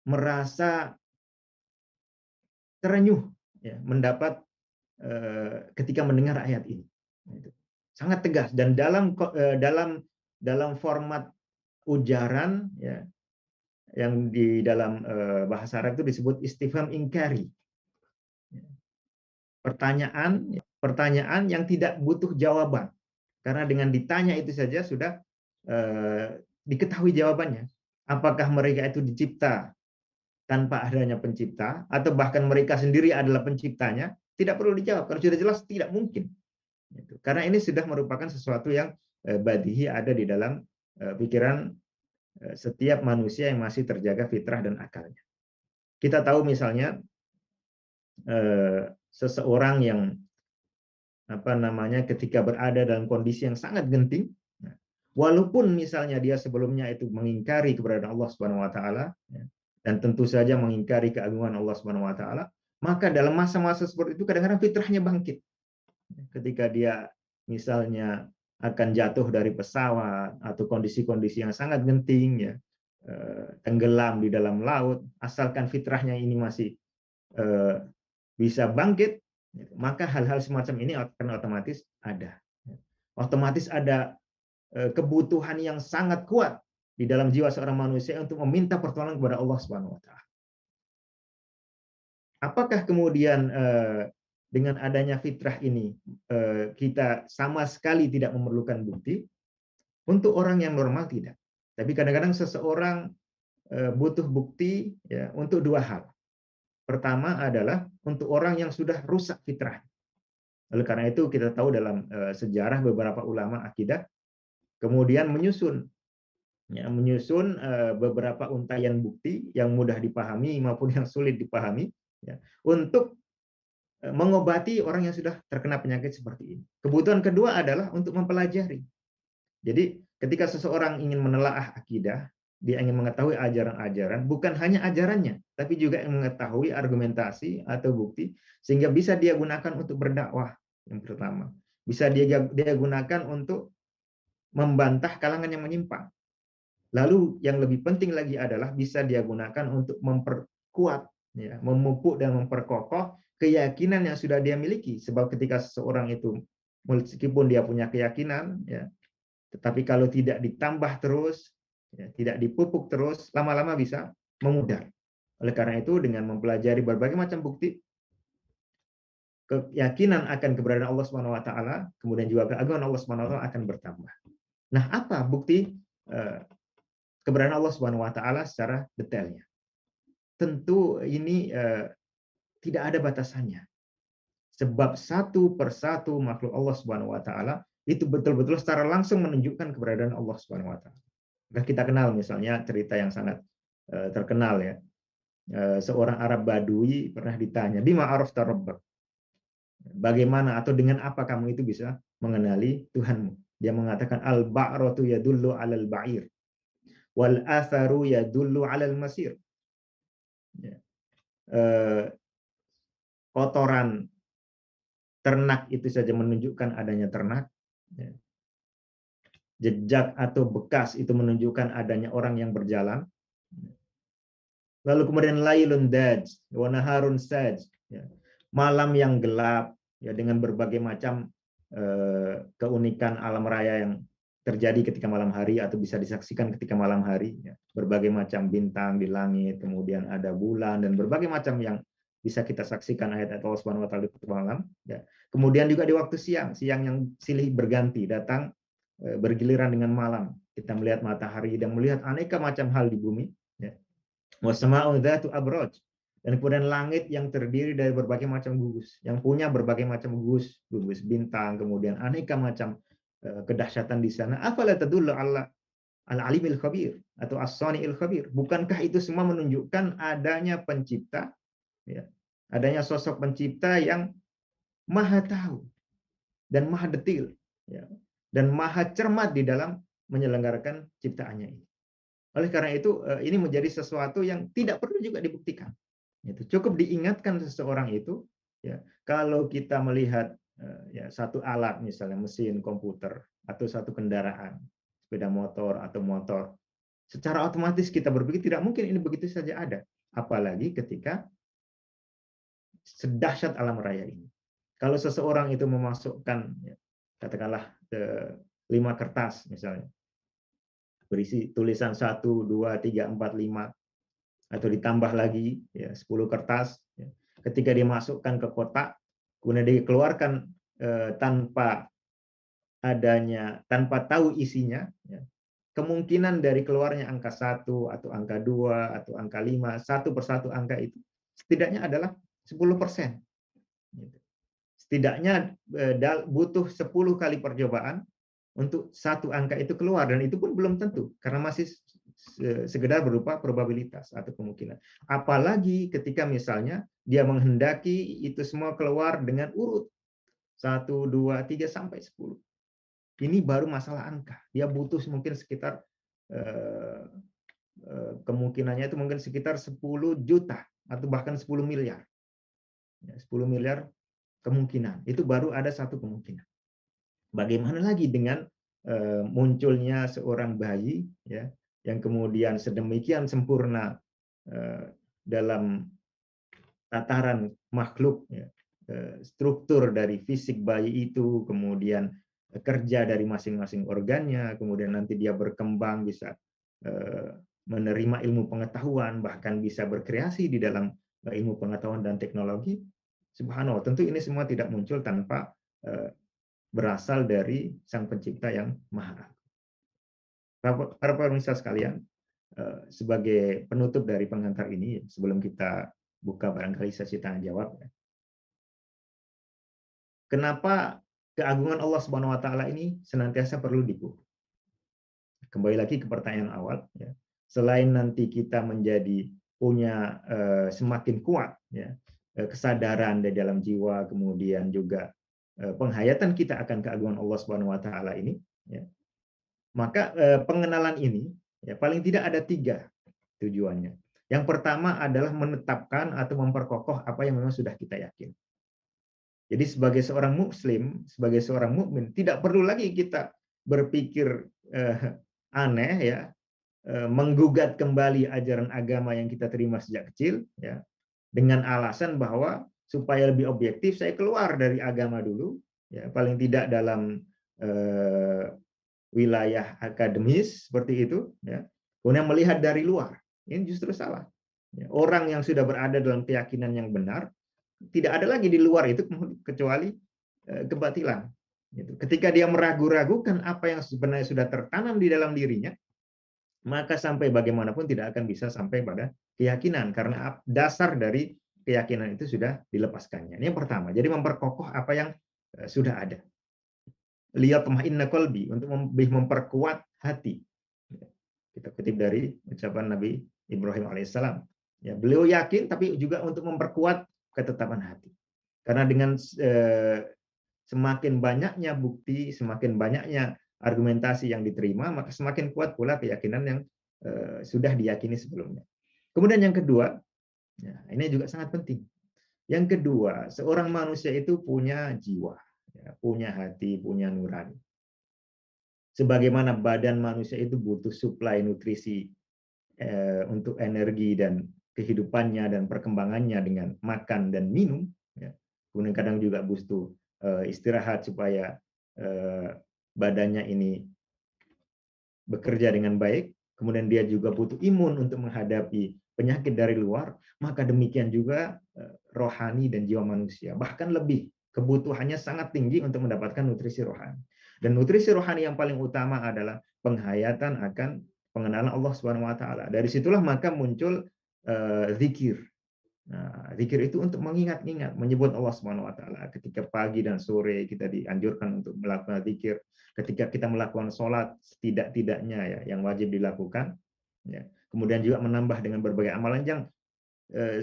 merasa terenyuh, ya, mendapat ketika mendengar ayat ini. Gitu. Sangat tegas dan dalam format ujaran, ya, yang di dalam bahasa Arab itu disebut istifham inkari. Pertanyaan yang tidak butuh jawaban. Karena dengan ditanya itu saja sudah diketahui jawabannya. Apakah mereka itu dicipta tanpa adanya pencipta, atau bahkan mereka sendiri adalah penciptanya, tidak perlu dijawab. Kalau sudah jelas, tidak mungkin. Karena ini sudah merupakan sesuatu yang badihi ada di dalam pikiran setiap manusia yang masih terjaga fitrah dan akalnya. Kita tahu misalnya seseorang yang ketika berada dalam kondisi yang sangat genting, walaupun misalnya dia sebelumnya itu mengingkari keberadaan Allah Subhanahu wa taala, dan tentu saja mengingkari keagungan Allah Subhanahu wa taala, maka dalam masa-masa seperti itu kadang-kadang fitrahnya bangkit. Ketika dia misalnya akan jatuh dari pesawat atau kondisi-kondisi yang sangat genting, ya, tenggelam di dalam laut, asalkan fitrahnya ini masih bisa bangkit, maka hal-hal semacam ini akan otomatis ada. Otomatis ada kebutuhan yang sangat kuat di dalam jiwa seorang manusia untuk meminta pertolongan kepada Allah Subhanahu wa taala. Apakah kemudian dengan adanya fitrah ini kita sama sekali tidak memerlukan bukti? Untuk orang yang normal tidak. Tapi kadang-kadang seseorang butuh bukti, ya, untuk dua hal. Pertama adalah untuk orang yang sudah rusak fitrah. Oleh karena itu kita tahu dalam sejarah beberapa ulama akidah kemudian menyusun beberapa untaian bukti yang mudah dipahami maupun yang sulit dipahami, ya, untuk mengobati orang yang sudah terkena penyakit seperti ini. Kebutuhan kedua adalah untuk mempelajari. Jadi ketika seseorang ingin menelaah akidah, dia ingin mengetahui ajaran-ajaran, bukan hanya ajarannya, tapi juga mengetahui argumentasi atau bukti, sehingga bisa dia gunakan untuk berdakwah, yang pertama. Bisa dia gunakan untuk membantah kalangan yang menyimpang. Lalu yang lebih penting lagi adalah bisa dia gunakan untuk memperkuat, ya, memupuk dan memperkokoh keyakinan yang sudah dia miliki. Sebab ketika seseorang itu, meskipun dia punya keyakinan, ya, tetapi kalau tidak ditambah terus, ya, tidak dipupuk terus, lama-lama bisa memudar. Oleh karena itu, dengan mempelajari berbagai macam bukti, keyakinan akan keberadaan Allah Subhanahu wa taala, kemudian juga keagungan Allah Subhanahu wa taala akan bertambah. Nah, apa bukti keberadaan Allah Subhanahu wa taala secara detailnya? Tentu ini tidak ada batasannya. Sebab satu persatu makhluk Allah Subhanahu wa taala itu betul-betul secara langsung menunjukkan keberadaan Allah Subhanahu wa taala. Kita kenal misalnya cerita yang sangat terkenal, ya. seorang Arab Badui pernah ditanya, "Bima arafta rabbak?" Bagaimana atau dengan apa kamu itu bisa mengenali Tuhanmu? Dia mengatakan al-ba'ratu yadullu 'alal ba'ir wal atharu yadullu 'alal masir. Ya. Kotoran ternak itu saja menunjukkan adanya ternak. Ya. Jejak atau bekas itu menunjukkan adanya orang yang berjalan. Lalu kemudian lailun daj wa naharun saj, ya. Malam yang gelap, ya, dengan berbagai macam keunikan alam raya yang terjadi ketika malam hari atau bisa disaksikan ketika malam hari, ya. Berbagai macam bintang di langit, kemudian ada bulan dan berbagai macam yang bisa kita saksikan ayat-ayat Allah Subhanahu wa taala di waktu malam, ya. Kemudian juga di waktu siang, siang yang silih berganti datang bergiliran dengan malam. Kita melihat matahari dan melihat aneka macam hal di bumi, ya. Wasama'u dzatu abraj, dan kemudian langit yang terdiri dari berbagai macam gugus, yang punya berbagai macam gugus bintang, kemudian aneka macam kedahsyatan di sana. Afala tadullu ala al-alimil khabir atau as-sani'il khabir? Bukankah itu semua menunjukkan adanya pencipta, ya, adanya sosok pencipta yang maha tahu dan maha detil, ya, dan maha cermat di dalam menyelenggarakan ciptaannya ini. Oleh karena itu, ini menjadi sesuatu yang tidak perlu juga dibuktikan. Itu cukup diingatkan seseorang itu, ya, kalau kita melihat ya, satu alat, misalnya mesin komputer atau satu kendaraan, sepeda motor atau motor, secara otomatis kita berpikir tidak mungkin ini begitu saja ada. Apalagi ketika sedahsyat alam raya ini. Kalau seseorang itu memasukkan, ya, katakanlah 5 kertas misalnya, berisi tulisan 1, 2, 3, 4, 5, atau ditambah lagi, ya, 10 kertas, ya. Ketika dimasukkan ke kotak, kemudian dikeluarkan tanpa tahu isinya, ya, kemungkinan dari keluarnya angka 1 atau angka 2 atau angka 5, satu persatu angka itu setidaknya adalah 10%. Gitu. Setidaknya butuh 10 kali percobaan untuk satu angka itu keluar, dan itu pun belum tentu karena masih sekedar berupa probabilitas atau kemungkinan. Apalagi ketika misalnya dia menghendaki itu semua keluar dengan urut 1, 2, 3 sampai 10. Ini baru masalah angka. Dia butuh mungkin sekitar kemungkinannya itu mungkin sekitar 10 juta atau bahkan 10 miliar. 10 miliar kemungkinan. Itu baru ada satu kemungkinan. Bagaimana lagi dengan munculnya seorang bayi, ya, yang kemudian sedemikian sempurna dalam tataran makhluk, ya, struktur dari fisik bayi itu, kemudian kerja dari masing-masing organnya, kemudian nanti dia berkembang bisa menerima ilmu pengetahuan, bahkan bisa berkreasi di dalam ilmu pengetahuan dan teknologi. Subhanallah, tentu ini semua tidak muncul tanpa berasal dari Sang Pencipta yang Maha Agung. Para pemirsa sekalian, sebagai penutup dari pengantar ini, sebelum kita buka barangkali sesi tanya jawab, kenapa keagungan Allah Subhanahu wa taala ini senantiasa perlu dipuji? Kembali lagi ke pertanyaan awal, ya. Selain nanti kita menjadi punya semakin kuat, ya, kesadaran di dalam jiwa, kemudian juga penghayatan kita akan keagungan Allah Subhanahu wa taala ini, ya. Maka pengenalan ini, ya, paling tidak ada 3 tujuannya. Yang pertama adalah menetapkan atau memperkokoh apa yang memang sudah kita yakin. Jadi sebagai seorang muslim, sebagai seorang mukmin, tidak perlu lagi kita berpikir aneh, ya, menggugat kembali ajaran agama yang kita terima sejak kecil, ya, dengan alasan bahwa supaya lebih objektif saya keluar dari agama dulu, ya, paling tidak dalam wilayah akademis seperti itu, ya, kemudian melihat dari luar. Ini justru salah. Ya, orang yang sudah berada dalam keyakinan yang benar, tidak ada lagi di luar itu kecuali kebatilan. Gitu. Ketika dia meragu-ragukan apa yang sebenarnya sudah tertanam di dalam dirinya, maka sampai bagaimanapun tidak akan bisa sampai pada keyakinan, karena dasar dari keyakinan itu sudah dilepaskannya. Ini yang pertama. Jadi memperkokoh apa yang sudah ada. Liyatma'inna qalbi, untuk lebih memperkuat hati. Kita kutip dari ucapan Nabi Ibrahim alaihissalam. Ya, beliau yakin, tapi juga untuk memperkuat ketetapan hati. Karena dengan semakin banyaknya bukti, semakin banyaknya argumentasi yang diterima, maka semakin kuat pula keyakinan yang sudah diyakini sebelumnya. Kemudian yang kedua, ya, ini juga sangat penting. Yang kedua, seorang manusia itu punya jiwa, ya, punya hati, punya nurani. Sebagaimana badan manusia itu butuh suplai nutrisi untuk energi dan kehidupannya dan perkembangannya dengan makan dan minum, ya. Kemudian kadang juga butuh istirahat supaya badannya ini bekerja dengan baik. Kemudian dia juga butuh imun untuk menghadapi penyakit dari luar. Maka demikian juga rohani dan jiwa manusia. Bahkan lebih, kebutuhannya sangat tinggi untuk mendapatkan nutrisi rohani. Dan nutrisi rohani yang paling utama adalah penghayatan akan pengenalan Allah Subhanahu wa taala. Dari situlah maka muncul zikir. Nah, zikir itu untuk mengingat-ingat, menyebut Allah Subhanahu wa taala. Ketika pagi dan sore kita dianjurkan untuk melakukan zikir. Ketika kita melakukan sholat, setidak-tidaknya ya yang wajib dilakukan. Ya. Kemudian juga menambah dengan berbagai amalan yang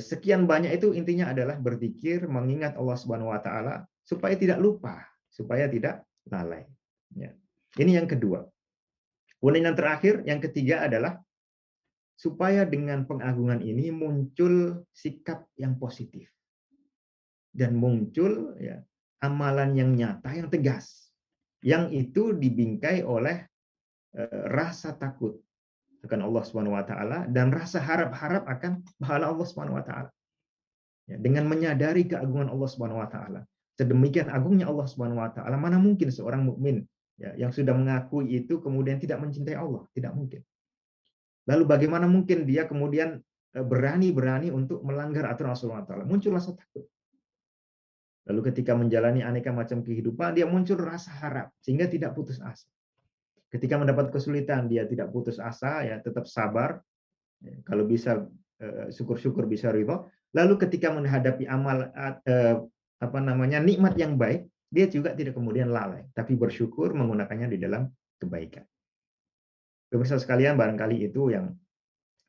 sekian banyak, itu intinya adalah berzikir, mengingat Allah Subhanahu wa taala supaya tidak lupa, supaya tidak lalai. Ya. Ini yang kedua. Kemudian yang terakhir, yang ketiga adalah supaya dengan pengagungan ini muncul sikap yang positif dan muncul ya amalan yang nyata, yang tegas, yang itu dibingkai oleh rasa takut akan Allah Subhanahu wa taala dan rasa harap-harap akan pahala Allah Subhanahu wa taala. Ya, dengan menyadari keagungan Allah Subhanahu wa taala. Sedemikian agungnya Allah Subhanahu wa taala, mana mungkin seorang mukmin ya yang sudah mengakui itu kemudian tidak mencintai Allah, tidak mungkin. Lalu bagaimana mungkin dia kemudian berani-berani untuk melanggar aturan Allah Taala? Muncul rasa takut. Lalu ketika menjalani aneka macam kehidupan, dia muncul rasa harap sehingga tidak putus asa. Ketika mendapat kesulitan, dia tidak putus asa, ya tetap sabar. Kalau bisa syukur-syukur, bisa ridho. Lalu ketika menghadapi nikmat yang baik, dia juga tidak kemudian lalai, tapi bersyukur menggunakannya di dalam kebaikan. Pemirsa sekalian, barangkali itu yang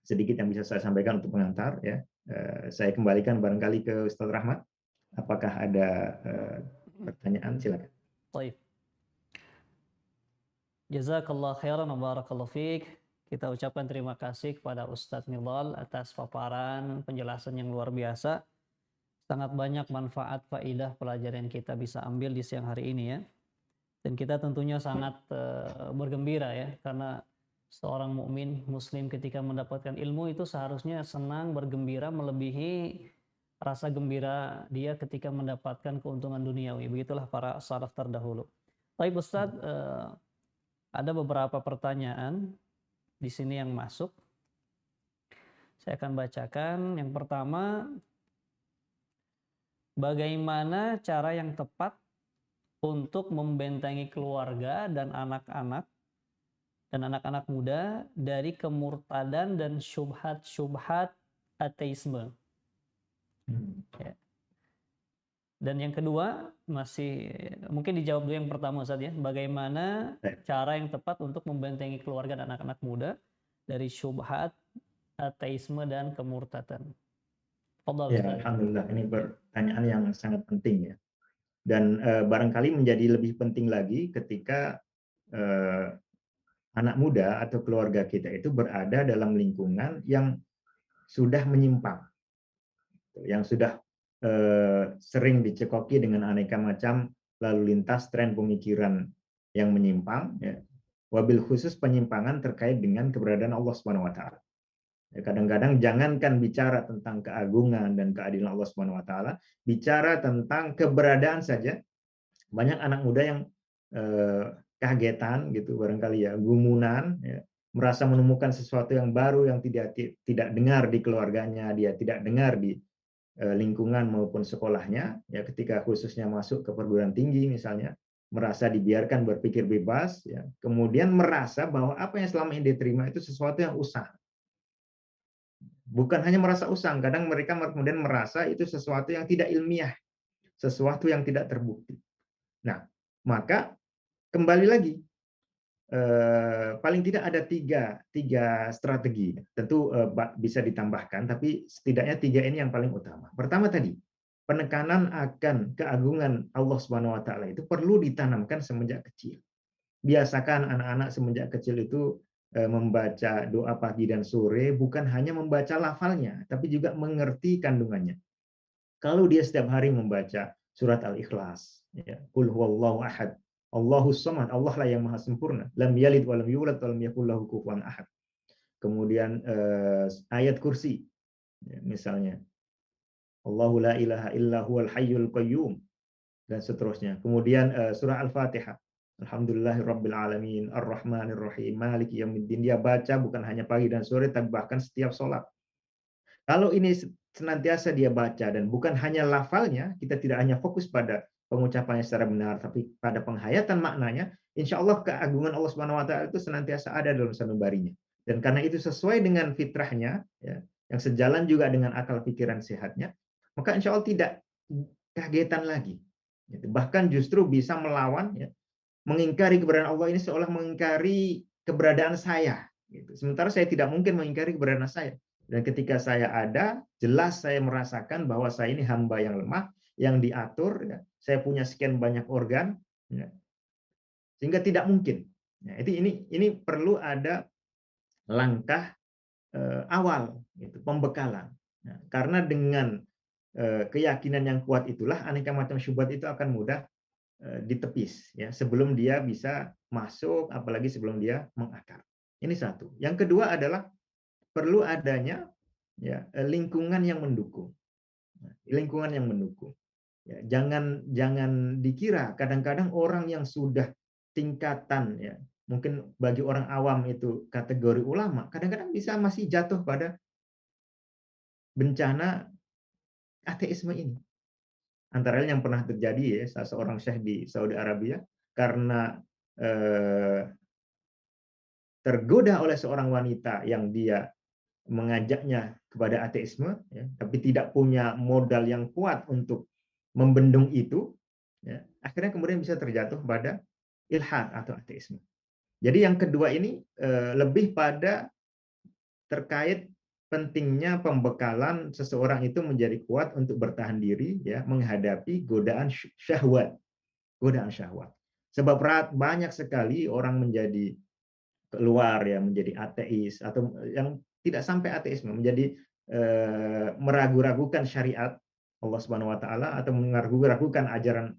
sedikit yang bisa saya sampaikan untuk pengantar ya. Saya kembalikan barangkali ke Ustaz Rahmat. Apakah ada pertanyaan? Silakan. Baik. Jazakallah khairan wa barakallahu fiik. Kita ucapkan terima kasih kepada Ustadz Nidhal atas paparan penjelasan yang luar biasa. Sangat banyak manfaat, faidah, pelajaran yang kita bisa ambil di siang hari ini ya. Dan kita tentunya sangat bergembira ya, karena seorang mukmin muslim ketika mendapatkan ilmu itu seharusnya senang, bergembira, melebihi rasa gembira dia ketika mendapatkan keuntungan duniawi. Begitulah para salaf terdahulu. Baik Ustadz, ada beberapa pertanyaan di sini yang masuk. Saya akan bacakan. Yang pertama, bagaimana cara yang tepat untuk membentengi keluarga dan anak-anak muda dari kemurtadan dan syubhat-syubhat ateisme. Ya. Dan yang kedua, masih mungkin dijawab dulu yang pertama Ustaz ya. Bagaimana cara yang tepat untuk membentengi keluarga dan anak-anak muda dari syubhat ateisme dan kemurtadan. Ya, alhamdulillah, ini pertanyaan yang sangat penting ya. Dan barangkali menjadi lebih penting lagi ketika anak muda atau keluarga kita itu berada dalam lingkungan yang sudah menyimpang, yang sudah sering dicekoki dengan aneka macam lalu lintas tren pemikiran yang menyimpang, ya. Wabil khusus penyimpangan terkait dengan keberadaan Allah Subhanahu wa taala. Ya, kadang-kadang jangankan bicara tentang keagungan dan keadilan Allah Subhanahu wa taala, bicara tentang keberadaan saja banyak anak muda yang kagetan gitu barangkali ya, gumunan ya, merasa menemukan sesuatu yang baru yang tidak dengar di keluarganya, dia tidak dengar di lingkungan maupun sekolahnya ya, ketika khususnya masuk ke perguruan tinggi misalnya, merasa dibiarkan berpikir bebas ya, kemudian merasa bahwa apa yang selama ini diterima itu sesuatu yang usang. Bukan hanya merasa usang, kadang mereka kemudian merasa itu sesuatu yang tidak ilmiah, sesuatu yang tidak terbukti. Nah, maka kembali lagi, paling tidak ada tiga strategi. Tentu bisa ditambahkan, tapi setidaknya tiga ini yang paling utama. Pertama tadi, penekanan akan keagungan Allah Subhanahu wa taala itu perlu ditanamkan semenjak kecil. Biasakan anak-anak semenjak kecil itu membaca doa pagi dan sore, bukan hanya membaca lafalnya, tapi juga mengerti kandungannya. Kalau dia setiap hari membaca surat Al-Ikhlas, ya, Qul huwallahu ahad, Allahus samad, Allah lah yang maha sempurna, lam yalid wa lam yulad wa lam yakul lahu kufuwan ahad. Kemudian ayat kursi, ya, misalnya Allahu la ilaha illa huwal hayyul qayyum, dan seterusnya. Kemudian surah Al-Fatihah, Alhamdulillahirabbil alamin, Ar-Rahmanir Rahim, Maliki yaumiddin. Dia baca bukan hanya pagi dan sore, tapi bahkan setiap sholat. Kalau ini senantiasa dia baca dan bukan hanya lafalnya, kita tidak hanya fokus pada pengucapannya secara benar, tapi pada penghayatan maknanya, insya Allah keagungan Allah Subhanahu Wa Taala itu senantiasa ada dalam sanubarinya. Dan karena itu sesuai dengan fitrahnya, ya, yang sejalan juga dengan akal pikiran sehatnya, maka insya Allah tidak kagetan lagi. Bahkan justru bisa melawan, ya, mengingkari keberadaan Allah ini seolah mengingkari keberadaan saya. Sementara saya tidak mungkin mengingkari keberadaan saya. Dan ketika saya ada, jelas saya merasakan bahwa saya ini hamba yang lemah, yang diatur, ya. Saya punya sekian banyak organ, ya. Sehingga tidak mungkin. Ya, ini perlu ada langkah awal, gitu, pembekalan. Nah, karena dengan keyakinan yang kuat itulah aneka macam syubhat itu akan mudah ditepis, ya, sebelum dia bisa masuk, apalagi sebelum dia mengakar. Ini satu. Yang kedua adalah perlu adanya, ya, lingkungan yang mendukung. Lingkungan yang mendukung. Ya, jangan dikira kadang-kadang orang yang sudah tingkatan, ya, mungkin bagi orang awam itu kategori ulama, kadang-kadang bisa masih jatuh pada bencana ateisme ini. Antara lain yang pernah terjadi, ya, seorang syekh di Saudi Arabia karena tergoda oleh seorang wanita yang dia mengajaknya kepada ateisme, ya, tapi tidak punya modal yang kuat untuk membendung itu, ya, akhirnya kemudian bisa terjatuh pada ilhad atau ateisme. Jadi yang kedua ini lebih pada terkait pentingnya pembekalan seseorang itu menjadi kuat untuk bertahan diri, ya, menghadapi godaan syahwat, godaan syahwat. Sebab banyak sekali orang menjadi keluar, ya, menjadi ateis atau yang tidak sampai ateisme, menjadi meragu-ragukan syariat Allah Subhanahu wa taala atau meragu-ragukan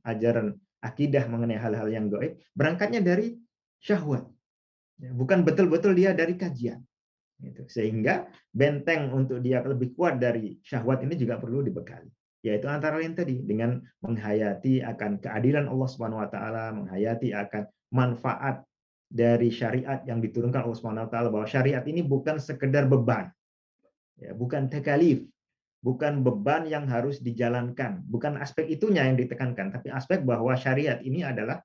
ajaran akidah mengenai hal-hal yang gaib, berangkatnya dari syahwat. Bukan betul-betul dia dari kajian. Gitu. Sehingga benteng untuk dia lebih kuat dari syahwat ini juga perlu dibekali. Yaitu antara lain tadi dengan menghayati akan keadilan Allah Subhanahu wa taala, menghayati akan manfaat dari syariat yang diturunkan Allah Subhanahu wa taala, bahwa syariat ini bukan sekedar beban. Ya, bukan takalif, bukan beban yang harus dijalankan, bukan aspek itunya yang ditekankan, tapi aspek bahwa syariat ini adalah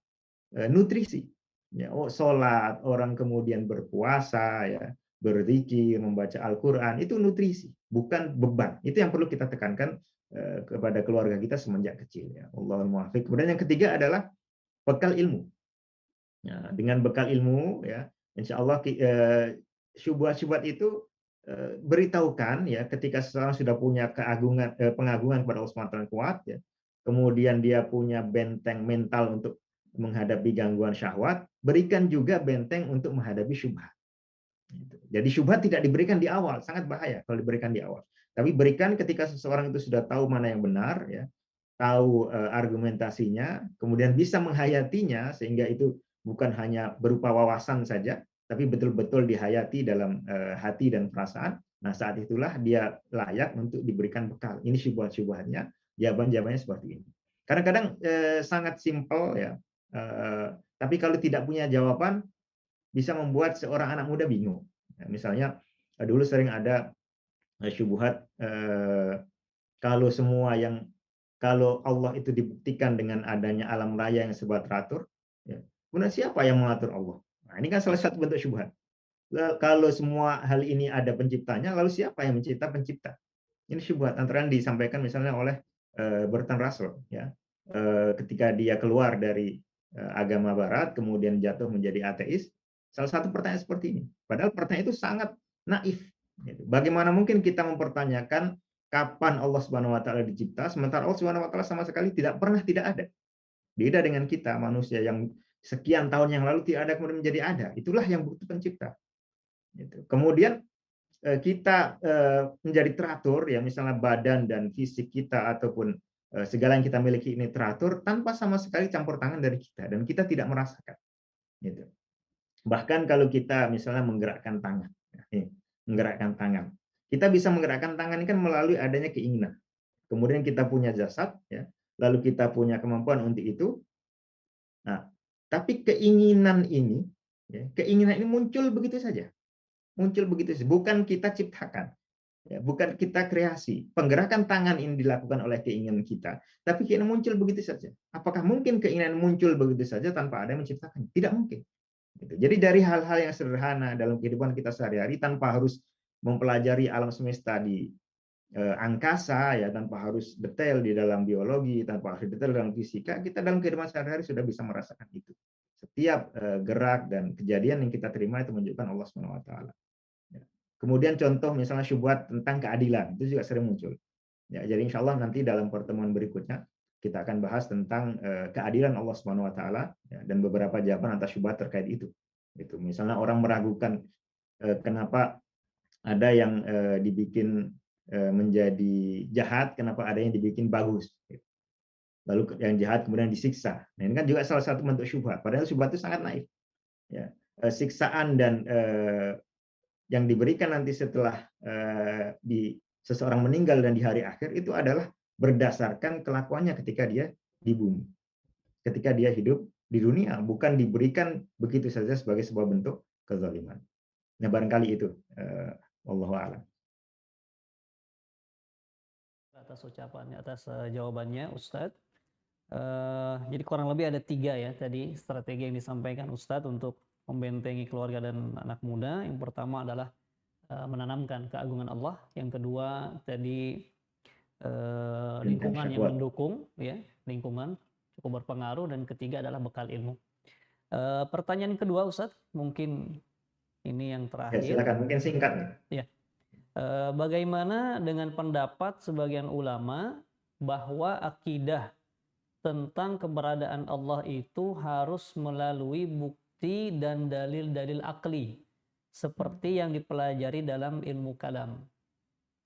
nutrisi. Ya, sholat, orang kemudian berpuasa, ya, berzikir, membaca Al-Quran, itu nutrisi, bukan beban. Itu yang perlu kita tekankan kepada keluarga kita semenjak kecil. Ya. Allahul muwaffiq. Kemudian yang ketiga adalah bekal ilmu. Ya, dengan bekal ilmu, ya, insya Allah syubhat-syubhat itu beritahukan, ya, ketika seseorang sudah punya pengagungan kepada Allah SWT yang kuat, ya, kemudian dia punya benteng mental untuk menghadapi gangguan syahwat, berikan juga benteng untuk menghadapi syubhat. Jadi syubhat tidak diberikan di awal, sangat bahaya kalau diberikan di awal. Tapi berikan ketika seseorang itu sudah tahu mana yang benar, ya, tahu argumentasinya, kemudian bisa menghayatinya, sehingga itu bukan hanya berupa wawasan saja, tapi betul-betul dihayati dalam hati dan perasaan. Nah, saat itulah dia layak untuk diberikan bekal. Ini syubhat-syubhatnya, jawaban-jawabannya seperti ini. Kadang-kadang sangat simpel, ya, tapi kalau tidak punya jawaban, bisa membuat seorang anak muda bingung. Misalnya, dulu sering ada syubhat, kalau Allah itu dibuktikan dengan adanya alam raya yang serba teratur, ya, kemudian siapa yang mengatur Allah? Nah, ini kan salah satu bentuk syubhat. Kalau semua hal ini ada penciptanya, lalu siapa yang mencipta pencipta? Ini syubhat antara yang disampaikan misalnya oleh Bertrand Russell, ya, ketika dia keluar dari agama Barat, kemudian jatuh menjadi ateis. Salah satu pertanyaan seperti ini. Padahal pertanyaan itu sangat naif. Gitu. Bagaimana mungkin kita mempertanyakan kapan Allah Subhanahu wa taala dicipta sementara Allah Subhanahu wa taala sama sekali tidak pernah tidak ada. Beda dengan kita manusia yang sekian tahun yang lalu tidak ada kemudian menjadi ada. Itulah yang bukti pencipta. Gitu. Kemudian kita menjadi teratur ya misalnya badan dan fisik kita ataupun segala yang kita miliki ini teratur tanpa sama sekali campur tangan dari kita dan kita tidak merasakan. Gitu. Bahkan kalau kita misalnya menggerakkan tangan, menggerakkan tangan, kita bisa menggerakkan tangan ini kan melalui adanya keinginan. Kemudian kita punya jasad, ya, lalu kita punya kemampuan untuk itu. Nah, tapi keinginan ini, ya, keinginan ini muncul begitu saja, bukan kita ciptakan, ya, bukan kita kreasi. Penggerakan tangan ini dilakukan oleh keinginan kita, tapi keinginan muncul begitu saja. Apakah mungkin keinginan muncul begitu saja tanpa ada yang menciptakannya? Tidak mungkin. Jadi dari hal-hal yang sederhana dalam kehidupan kita sehari-hari tanpa harus mempelajari alam semesta di angkasa ya tanpa harus detail di dalam biologi, tanpa harus detail dalam fisika, kita dalam kehidupan sehari-hari sudah bisa merasakan itu. Setiap gerak dan kejadian yang kita terima itu menunjukkan Allah Subhanahu wa taala. Kemudian contoh misalnya syubhat tentang keadilan, itu juga sering muncul. Ya, jadi insya Allah nanti dalam pertemuan berikutnya kita akan bahas tentang keadilan Allah Subhanahu wa taala ya, dan beberapa jawaban atas syubhat terkait itu. Itu misalnya orang meragukan kenapa ada yang dibikin menjadi jahat, kenapa ada yang dibikin bagus. Lalu yang jahat kemudian disiksa. Nah, ini kan juga salah satu bentuk syubhat. Padahal syubhat itu sangat naif. Ya, siksaan dan yang diberikan nanti setelah seseorang meninggal dan di hari akhir itu adalah berdasarkan kelakuannya ketika dia di bumi. Ketika dia hidup di dunia, bukan diberikan begitu saja sebagai sebuah bentuk kezaliman. Nah, barangkali itu. Wallahu a'lam. Atas ucapannya, atas jawabannya Ustadz. Jadi kurang lebih ada 3 ya tadi strategi yang disampaikan Ustadz untuk membentengi keluarga dan anak muda. Yang pertama adalah menanamkan keagungan Allah. Yang kedua tadi lingkungan yang mendukung, ya, lingkungan cukup berpengaruh. Dan ketiga adalah bekal ilmu. Pertanyaan kedua Ustadz, mungkin ini yang terakhir. Ya, silakan, mungkin singkat. Ya. Bagaimana dengan pendapat sebagian ulama bahwa akidah tentang keberadaan Allah itu harus melalui bukti dan dalil-dalil akli seperti yang dipelajari dalam ilmu kalam?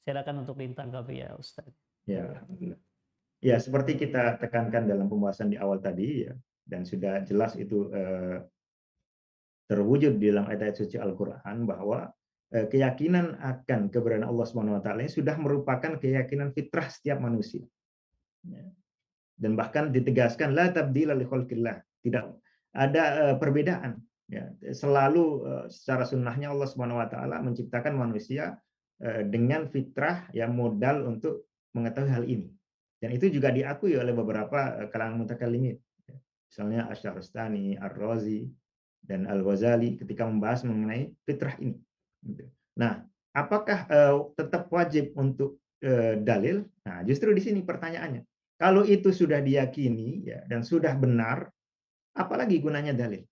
Silakan untuk ditanggapi ya Ustaz. Ya, alhamdulillah. Ya, seperti kita tekankan dalam pembahasan di awal tadi ya, dan sudah jelas itu terwujud di dalam ayat-ayat suci Al-Qur'an bahwa keyakinan akan keberadaan Allah Subhanahu wa taala ini sudah merupakan keyakinan fitrah setiap manusia. Ya. Dan bahkan ditegaskan la tabdila li khalqillah, tidak ada perbedaan ya. Selalu secara sunnahnya Allah Subhanahu wa taala menciptakan manusia dengan fitrah yang modal untuk mengetahui hal ini. Dan itu juga diakui oleh beberapa kalangan mutakallimin. Misalnya Asy-Syahrastani, Ar-Razi, dan Al-Ghazali ketika membahas mengenai fitrah ini. Nah, apakah tetap wajib untuk dalil? Nah, justru di sini pertanyaannya. Kalau itu sudah diyakini ya, dan sudah benar, apalagi gunanya dalil?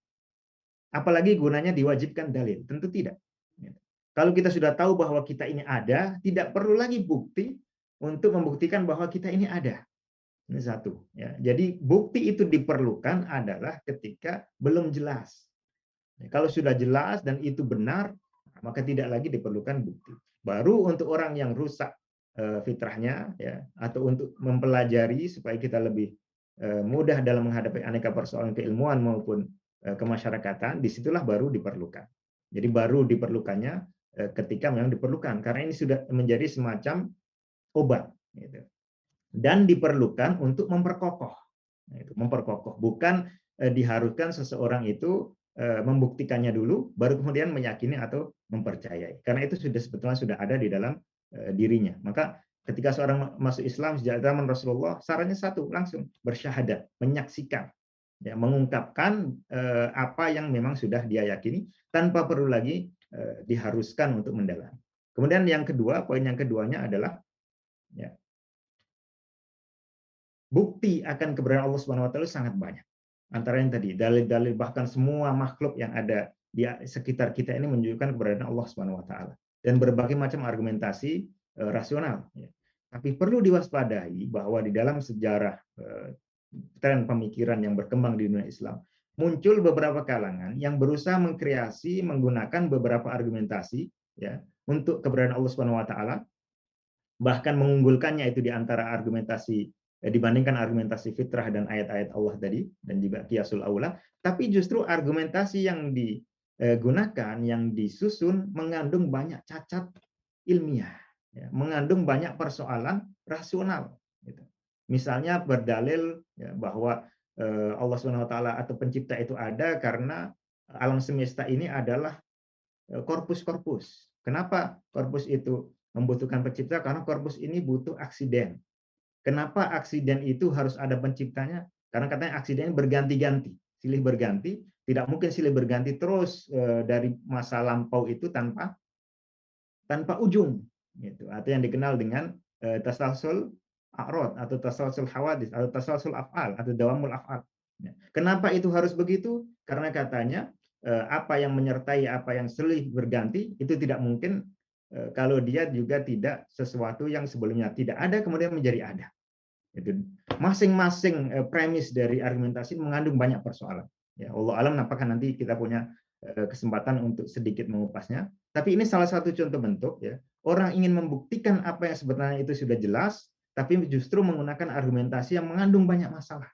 Apalagi gunanya diwajibkan dalil? Tentu tidak. Kalau kita sudah tahu bahwa kita ini ada, tidak perlu lagi bukti untuk membuktikan bahwa kita ini ada. Ini satu. Ya. Jadi bukti itu diperlukan adalah ketika belum jelas. Kalau sudah jelas dan itu benar, maka tidak lagi diperlukan bukti. Baru untuk orang yang rusak fitrahnya, ya, atau untuk mempelajari supaya kita lebih mudah dalam menghadapi aneka persoalan keilmuan maupun kemasyarakatan, disitulah baru diperlukan. Jadi baru diperlukannya ketika memang diperlukan, karena ini sudah menjadi semacam obat. Gitu. Dan diperlukan untuk memperkokoh. Memperkokoh, bukan diharuskan seseorang itu membuktikannya dulu, baru kemudian meyakini atau mempercayai. Karena itu sebetulnya sudah ada di dalam dirinya. Maka ketika seorang masuk Islam sejak zaman Rasulullah, sarannya satu, langsung bersyahadat, menyaksikan, ya, mengungkapkan apa yang memang sudah dia yakini, tanpa perlu lagi diharuskan untuk mendalami. Kemudian yang kedua, poin yang keduanya adalah ya, bukti akan keberadaan Allah Subhanahu wa taala sangat banyak. Antara yang tadi dalil-dalil bahkan semua makhluk yang ada di sekitar kita ini menunjukkan keberadaan Allah Subhanahu wa taala dan berbagai macam argumentasi rasional ya. Tapi perlu diwaspadai bahwa di dalam sejarah tren pemikiran yang berkembang di dunia Islam muncul beberapa kalangan yang berusaha mengkreasi menggunakan beberapa argumentasi ya untuk keberadaan Allah Subhanahu wa taala, bahkan mengunggulkannya itu di antara argumentasi dibandingkan argumentasi fitrah dan ayat-ayat Allah tadi dan juga qiyasul aula, tapi justru argumentasi yang digunakan yang disusun mengandung banyak cacat ilmiah ya, mengandung banyak persoalan rasional gitu. Misalnya berdalil ya, bahwa Allah Subhanahu wa taala atau pencipta itu ada karena alam semesta ini adalah korpus-korpus. Kenapa korpus itu membutuhkan pencipta? Karena korpus ini butuh aksiden. Kenapa aksiden itu harus ada penciptanya? Karena katanya aksiden berganti-ganti, silih berganti. Tidak mungkin silih berganti terus dari masa lampau itu tanpa ujung. Gitu. Atau yang dikenal dengan tasalsul a'rad atau tasalsul hawadis atau tasalsul af'al atau dawamul af'al. Kenapa itu harus begitu? Karena katanya apa yang menyertai apa yang silih berganti itu tidak mungkin kalau dia juga tidak sesuatu yang sebelumnya tidak ada kemudian menjadi ada. Itu masing-masing premis dari argumentasi mengandung banyak persoalan. Ya, Allah alam apakah nanti kita punya kesempatan untuk sedikit mengupasnya. Tapi ini salah satu contoh bentuk ya orang ingin membuktikan apa yang sebenarnya itu sudah jelas, tapi justru menggunakan argumentasi yang mengandung banyak masalah.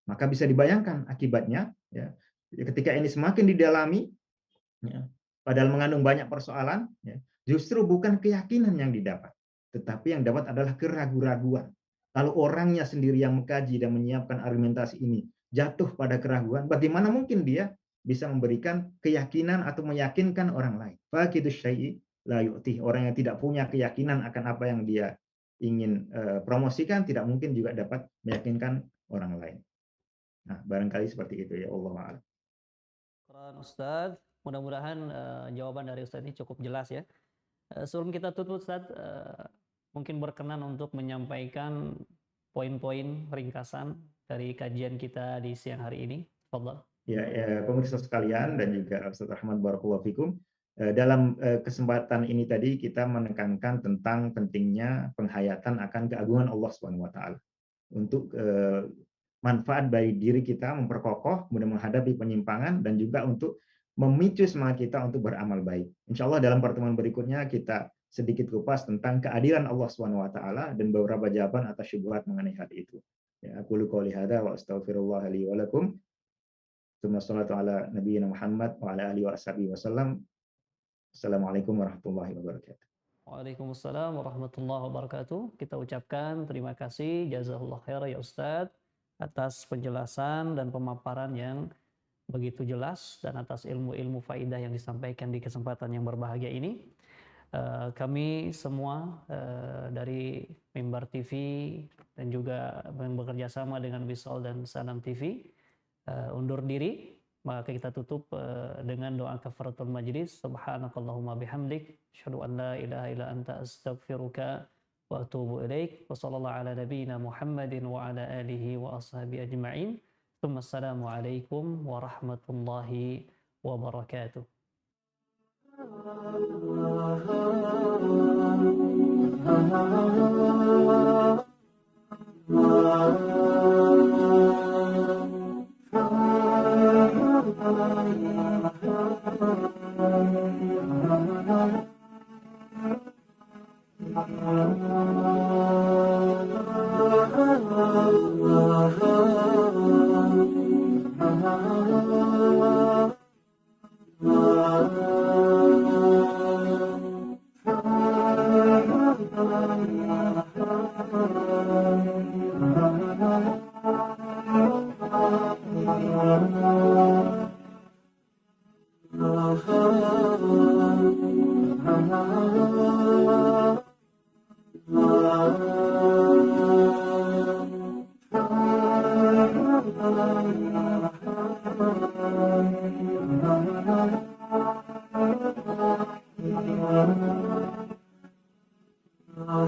Maka bisa dibayangkan akibatnya ya ketika ini semakin didalami ya, padahal mengandung banyak persoalan ya, justru bukan keyakinan yang didapat tetapi yang dapat adalah keraguan-raguan. Kalau orangnya sendiri yang mengkaji dan menyiapkan argumentasi ini jatuh pada keraguan, bagaimana mungkin dia bisa memberikan keyakinan atau meyakinkan orang lain? Faqidu syai'i la yu'ti. Orang yang tidak punya keyakinan akan apa yang dia ingin promosikan tidak mungkin juga dapat meyakinkan orang lain. Nah, barangkali seperti itu ya Allah a'lam. Ustadz, mudah-mudahan jawaban dari Ustadz ini cukup jelas ya. Sebelum kita tutup Ustadz, mungkin berkenan untuk menyampaikan poin-poin ringkasan dari kajian kita di siang hari ini. Fadhal. Ya, pemirsa sekalian dan juga Ustadz Rahman barakallahu fikum. Dalam kesempatan ini tadi kita menekankan tentang pentingnya penghayatan akan keagungan Allah Subhanahu wa taala untuk manfaat bagi diri kita memperkokoh kemudian menghadapi penyimpangan dan juga untuk memicu semangat kita untuk beramal baik. Insya Allah dalam pertemuan berikutnya kita sedikit kupas tentang keadilan Allah Subhanahu wa taala dan beberapa jawaban atas syubhat mengenai hal itu. Ya, aku qouli hadza wa astaghfirullah li wa lakum. Tsumma shalatu ala nabiyyina Muhammad wa ala alihi wa sahbihi wasallam. Assalamualaikum warahmatullahi wabarakatuh. Waalaikumsalam warahmatullahi wabarakatuh. Kita ucapkan terima kasih jazakallahu khairan ya Ustadz atas penjelasan dan pemaparan yang begitu jelas dan atas ilmu-ilmu faidah yang disampaikan di kesempatan yang berbahagia ini. Kami semua dari Mimbar TV dan juga yang bekerja sama dengan Wisol dan Sanam TV undur diri. Maka kita tutup dengan doa kafaratul majlis. Subhanakallahumma bihamdik asyhadu an la ilaha illa anta astaghfiruka wa atubu ilaik. Wa sallallahu ala nabiyyina Muhammadin wa ala alihi wa ashabihi ajma'in. Assalamu alaikum warahmatullahi wabarakatuh. Ah